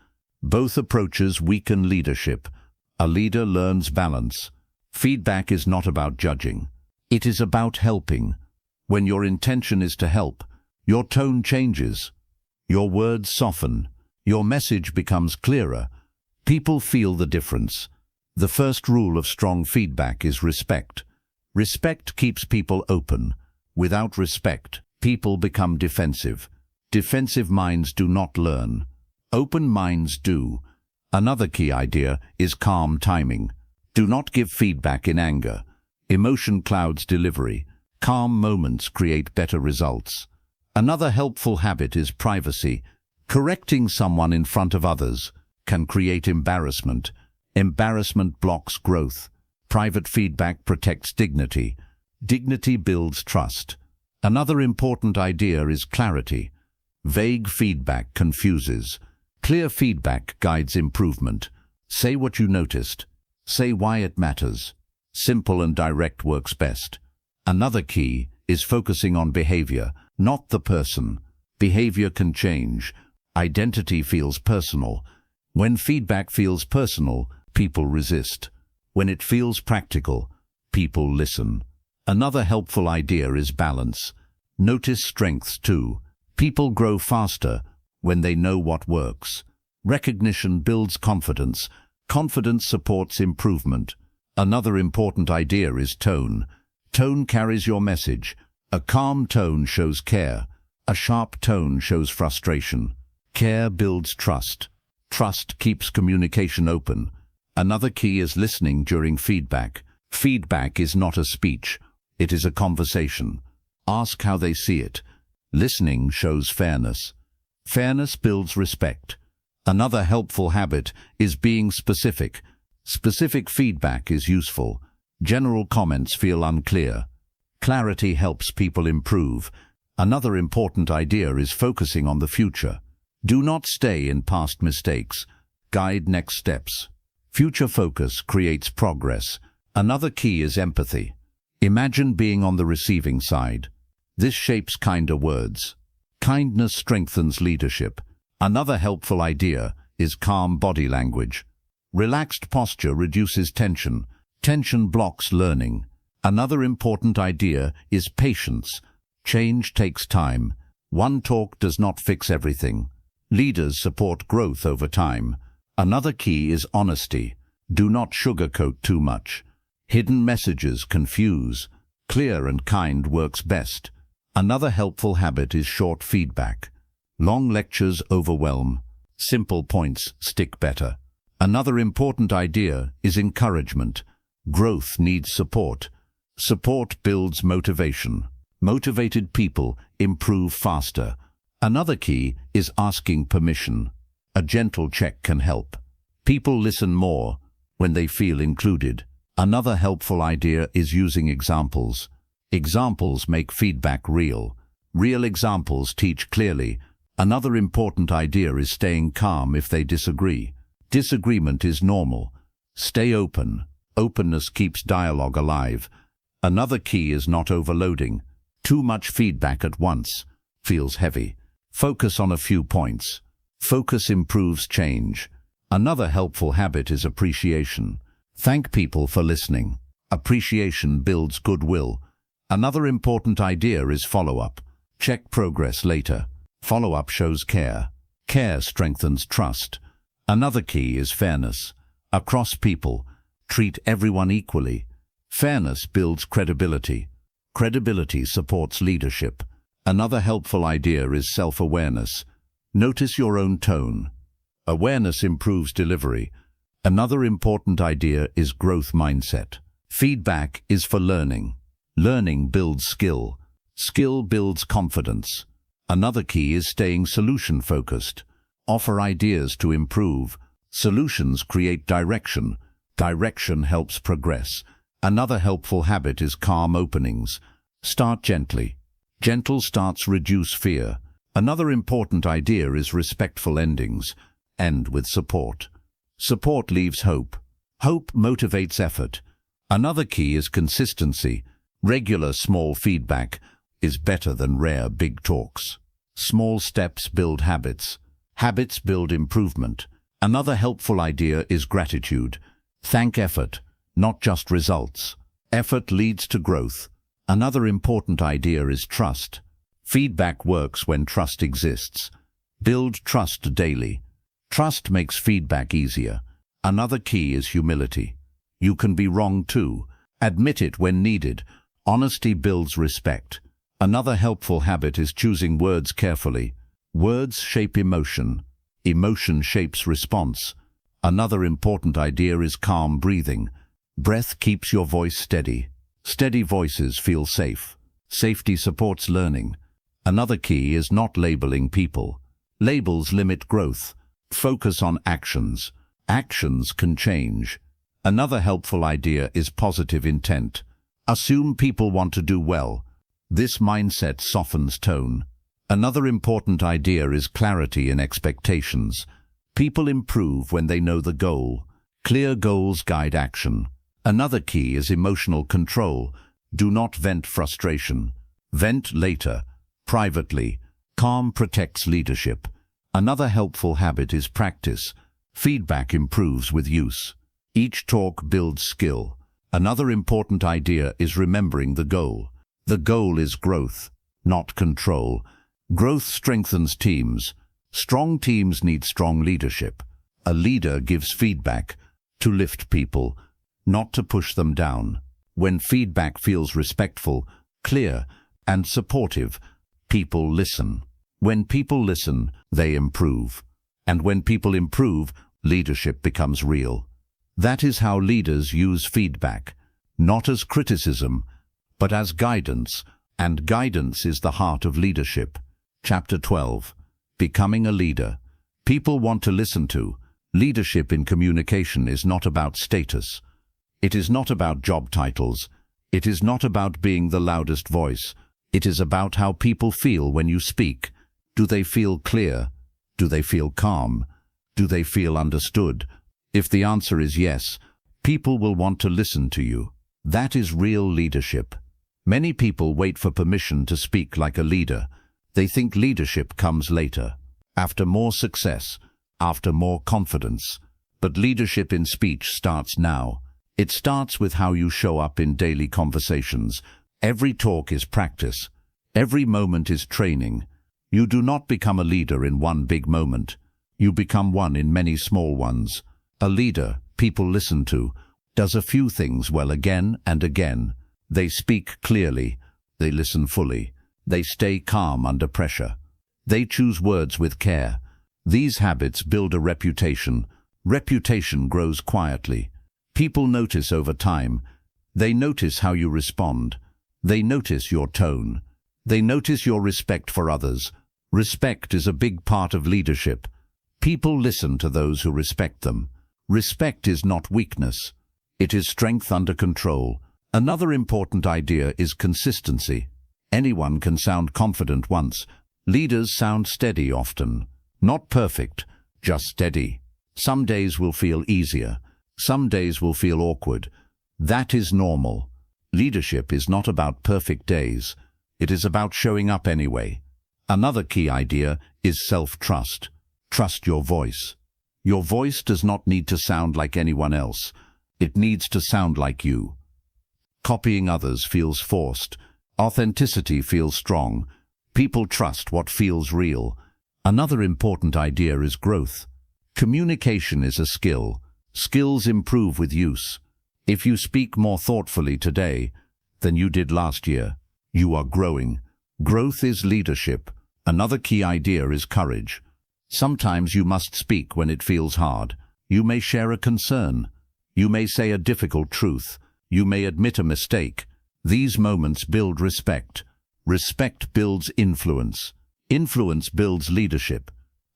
Both approaches weaken leadership. A leader learns balance. Feedback is not about judging. It is about helping. When your intention is to help, your tone changes. Your words soften. Your message becomes clearer. People feel the difference. The first rule of strong feedback is respect. Respect keeps people open. Without respect, people become defensive. Defensive minds do not learn. Open minds do. Another key idea is calm timing. Do not give feedback in anger. Emotion clouds delivery. Calm moments create better results. Another helpful habit is privacy. Correcting someone in front of others can create embarrassment. Embarrassment blocks growth. Private feedback protects dignity. Dignity builds trust. Another important idea is clarity. Vague feedback confuses. Clear feedback guides improvement. Say what you noticed. Say why it matters. Simple and direct works best. Another key is focusing on behavior, not the person. Behavior can change. Identity feels personal. When feedback feels personal, people resist. When it feels practical, people listen. Another helpful idea is balance. Notice strengths too. People grow faster when they know what works. Recognition builds confidence. Confidence supports improvement. Another important idea is tone. Tone carries your message. A calm tone shows care. A sharp tone shows frustration. Care builds trust. Trust keeps communication open. Another key is listening during feedback. Feedback is not a speech. It is a conversation. Ask how they see it. Listening shows fairness. Fairness builds respect. Another helpful habit is being specific. Specific feedback is useful. General comments feel unclear. Clarity helps people improve. Another important idea is focusing on the future. Do not stay in past mistakes. Guide next steps. Future focus creates progress. Another key is empathy. Imagine being on the receiving side. This shapes kinder words. Kindness strengthens leadership. Another helpful idea is calm body language. Relaxed posture reduces tension. Tension blocks learning. Another important idea is patience. Change takes time. One talk does not fix everything. Leaders support growth over time. Another key is honesty. Do not sugarcoat too much. Hidden messages confuse. Clear and kind works best. Another helpful habit is short feedback. Long lectures overwhelm. Simple points stick better. Another important idea is encouragement. Growth needs support. Support builds motivation. Motivated people improve faster. Another key is asking permission. A gentle check can help. People listen more when they feel included. Another helpful idea is using examples. Examples make feedback real. Real examples teach clearly. Another important idea is staying calm if they disagree. Disagreement is normal. Stay open. Openness keeps dialogue alive. Another key is not overloading. Too much feedback at once feels heavy. Focus on a few points. Focus improves change. Another helpful habit is appreciation. Thank people for listening. Appreciation builds goodwill. Another important idea is follow-up. Check progress later. Follow-up shows care. Care strengthens trust. Another key is fairness. Across people, treat everyone equally. Fairness builds credibility. Credibility supports leadership. Another helpful idea is self-awareness. Notice your own tone. Awareness improves delivery. Another important idea is growth mindset. Feedback is for learning. Learning builds skill. Skill builds confidence. Another key is staying solution-focused. Offer ideas to improve. Solutions create direction. Direction helps progress. Another helpful habit is calm openings. Start gently. Gentle starts reduce fear. Another important idea is respectful endings. End with support. Support leaves hope. Hope motivates effort. Another key is consistency. Regular small feedback is better than rare big talks. Small steps build habits. Habits build improvement. Another helpful idea is gratitude. Thank effort, not just results. Effort leads to growth. Another important idea is trust. Feedback works when trust exists. Build trust daily. Trust makes feedback easier. Another key is humility. You can be wrong too. Admit it when needed. Honesty builds respect. Another helpful habit is choosing words carefully. Words shape emotion. Emotion shapes response. Another important idea is calm breathing. Breath keeps your voice steady. Steady voices feel safe. Safety supports learning. Another key is not labeling people. Labels limit growth. Focus on actions. Actions can change. Another helpful idea is positive intent. Assume people want to do well. This mindset softens tone. Another important idea is clarity in expectations. People improve when they know the goal. Clear goals guide action. Another key is emotional control. Do not vent frustration. Vent later, privately. Calm protects leadership. Another helpful habit is practice. Feedback improves with use. Each talk builds skill. Another important idea is remembering the goal. The goal is growth, not control. Growth strengthens teams. Strong teams need strong leadership. A leader gives feedback to lift people, not to push them down. When feedback feels respectful, clear, and supportive, people listen. When people listen, they improve. And when people improve, leadership becomes real. That is how leaders use feedback, not as criticism, but as guidance, and guidance is the heart of leadership. Chapter 12. Becoming a leader. People want to listen to. Leadership in communication is not about status. It is not about job titles. It is not about being the loudest voice. It is about how people feel when you speak. Do they feel clear? Do they feel calm? Do they feel understood? If the answer is yes, people will want to listen to you. That is real leadership. Many people wait for permission to speak like a leader. They think leadership comes later, after more success, after more confidence. But leadership in speech starts now. It starts with how you show up in daily conversations. Every talk is practice. Every moment is training. You do not become a leader in one big moment. You become one in many small ones. A leader people listen to does a few things well again and again. They speak clearly. They listen fully. They stay calm under pressure. They choose words with care. These habits build a reputation. Reputation grows quietly. People notice over time. They notice how you respond. They notice your tone. They notice your respect for others. Respect is a big part of leadership. People listen to those who respect them. Respect is not weakness. It is strength under control. Another important idea is consistency. Anyone can sound confident once. Leaders sound steady often. Not perfect, just steady. Some days will feel easier. Some days will feel awkward. That is normal. Leadership is not about perfect days. It is about showing up anyway. Another key idea is self-trust. Trust your voice. Your voice does not need to sound like anyone else. It needs to sound like you. Copying others feels forced. Authenticity feels strong. People trust what feels real. Another important idea is growth. Communication is a skill. Skills improve with use. If you speak more thoughtfully today than you did last year, you are growing. Growth is leadership. Another key idea is courage. Sometimes you must speak when it feels hard. You may share a concern. You may say a difficult truth. You may admit a mistake. These moments build respect. Respect builds influence. Influence builds leadership.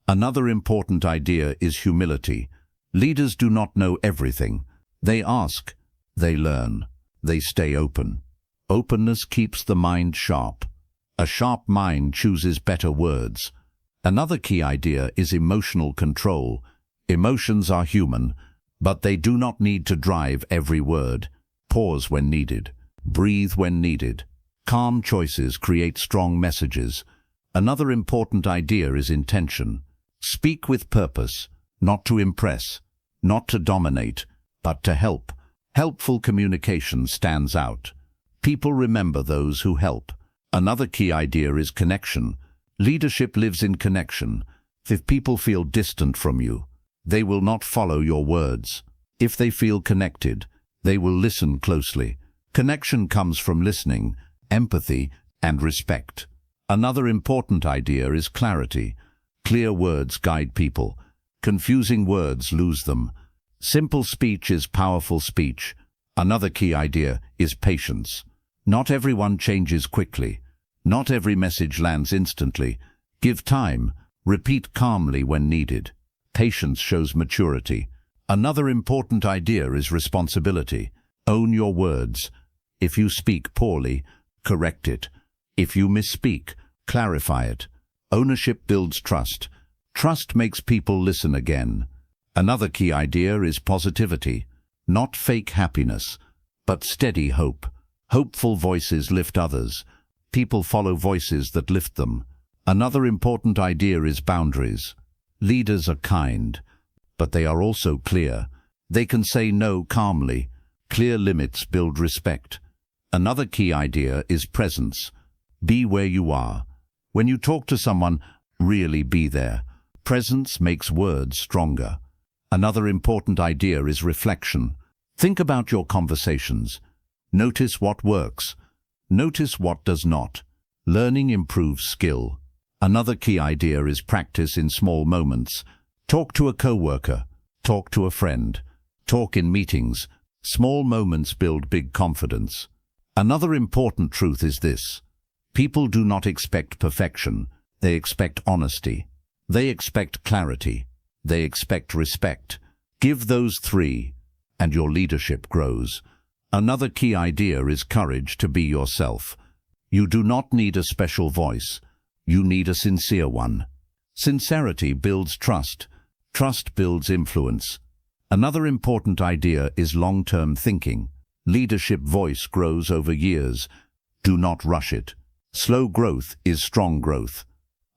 Another important idea is humility. Leaders do not know everything. They ask. They learn. They stay open. Openness keeps the mind sharp. A sharp mind chooses better words. Another key idea is emotional control. Emotions are human, but they do not need to drive every word. Pause when needed. Breathe when needed. Calm choices create strong messages. Another important idea is intention. Speak with purpose, not to impress, not to dominate, but to help. Helpful communication stands out. People remember those who help. Another key idea is connection. Leadership lives in connection. If people feel distant from you, they will not follow your words. If they feel connected, they will listen closely. Connection comes from listening, empathy, and respect. Another important idea is clarity. Clear words guide people. Confusing words lose them. Simple speech is powerful speech. Another key idea is patience. Not everyone changes quickly. Not every message lands instantly. Give time. Repeat calmly when needed. Patience shows maturity. Another important idea is responsibility. Own your words. If you speak poorly, correct it. If you misspeak, clarify it. Ownership builds trust. Trust makes people listen again. Another key idea is positivity. Not fake happiness, but steady hope. Hopeful voices lift others. People follow voices that lift them. Another important idea is boundaries. Leaders are kind, but they are also clear. They can say no calmly. Clear limits build respect. Another key idea is presence. Be where you are. When you talk to someone, really be there. Presence makes words stronger. Another important idea is reflection. Think about your conversations. Notice what works. Notice what does not. Learning improves skill. Another key idea is practice in small moments. Talk to a coworker. Talk to a friend. Talk in meetings. Small moments build big confidence. Another important truth is this. People do not expect perfection. They expect honesty. They expect clarity. They expect respect. Give those three, and your leadership grows. Another key idea is courage to be yourself. You do not need a special voice. You need a sincere one. Sincerity builds trust. Trust builds influence. Another important idea is long-term thinking. Leadership voice grows over years. Do not rush it. Slow growth is strong growth.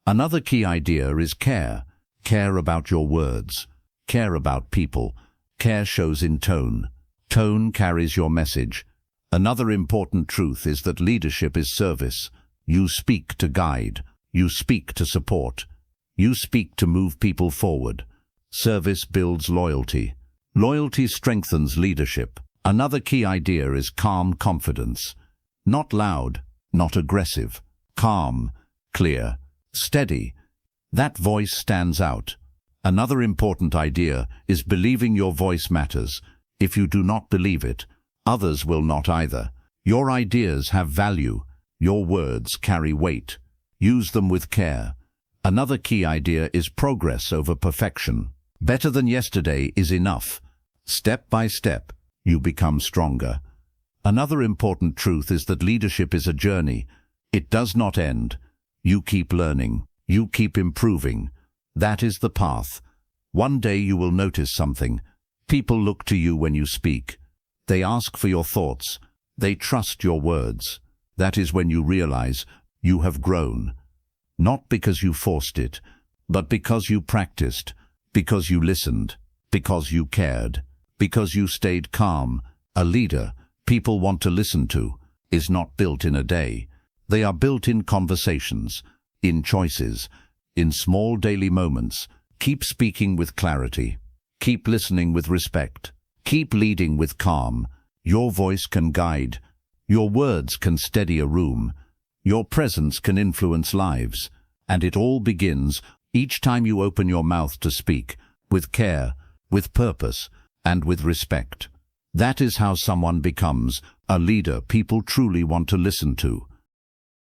Another key idea is care. Care about your words. Care about people. Care shows in tone. Tone carries your message. Another important truth is that leadership is service. You speak to guide. You speak to support. You speak to move people forward. Service builds loyalty. Loyalty strengthens leadership. Another key idea is calm confidence. Not loud, not aggressive. Calm, clear, steady. That voice stands out. Another important idea is believing your voice matters. If you do not believe it, others will not either. Your ideas have value. Your words carry weight. Use them with care. Another key idea is progress over perfection. Better than yesterday is enough. Step by step, you become stronger. Another important truth is that leadership is a journey. It does not end. You keep learning. You keep improving. That is the path. One day you will notice something. People look to you when you speak. They ask for your thoughts. They trust your words. That is when you realize you have grown. Not because you forced it, but because you practiced, because you listened, because you cared, because you stayed calm. A leader people want to listen to is not built in a day. They are built in conversations, in choices, in small daily moments. Keep speaking with clarity. Keep listening with respect. Keep leading with calm. Your voice can guide. Your words can steady a room. Your presence can influence lives. And it all begins each time you open your mouth to speak, with care, with purpose, and with respect. That is how someone becomes a leader people truly want to listen to.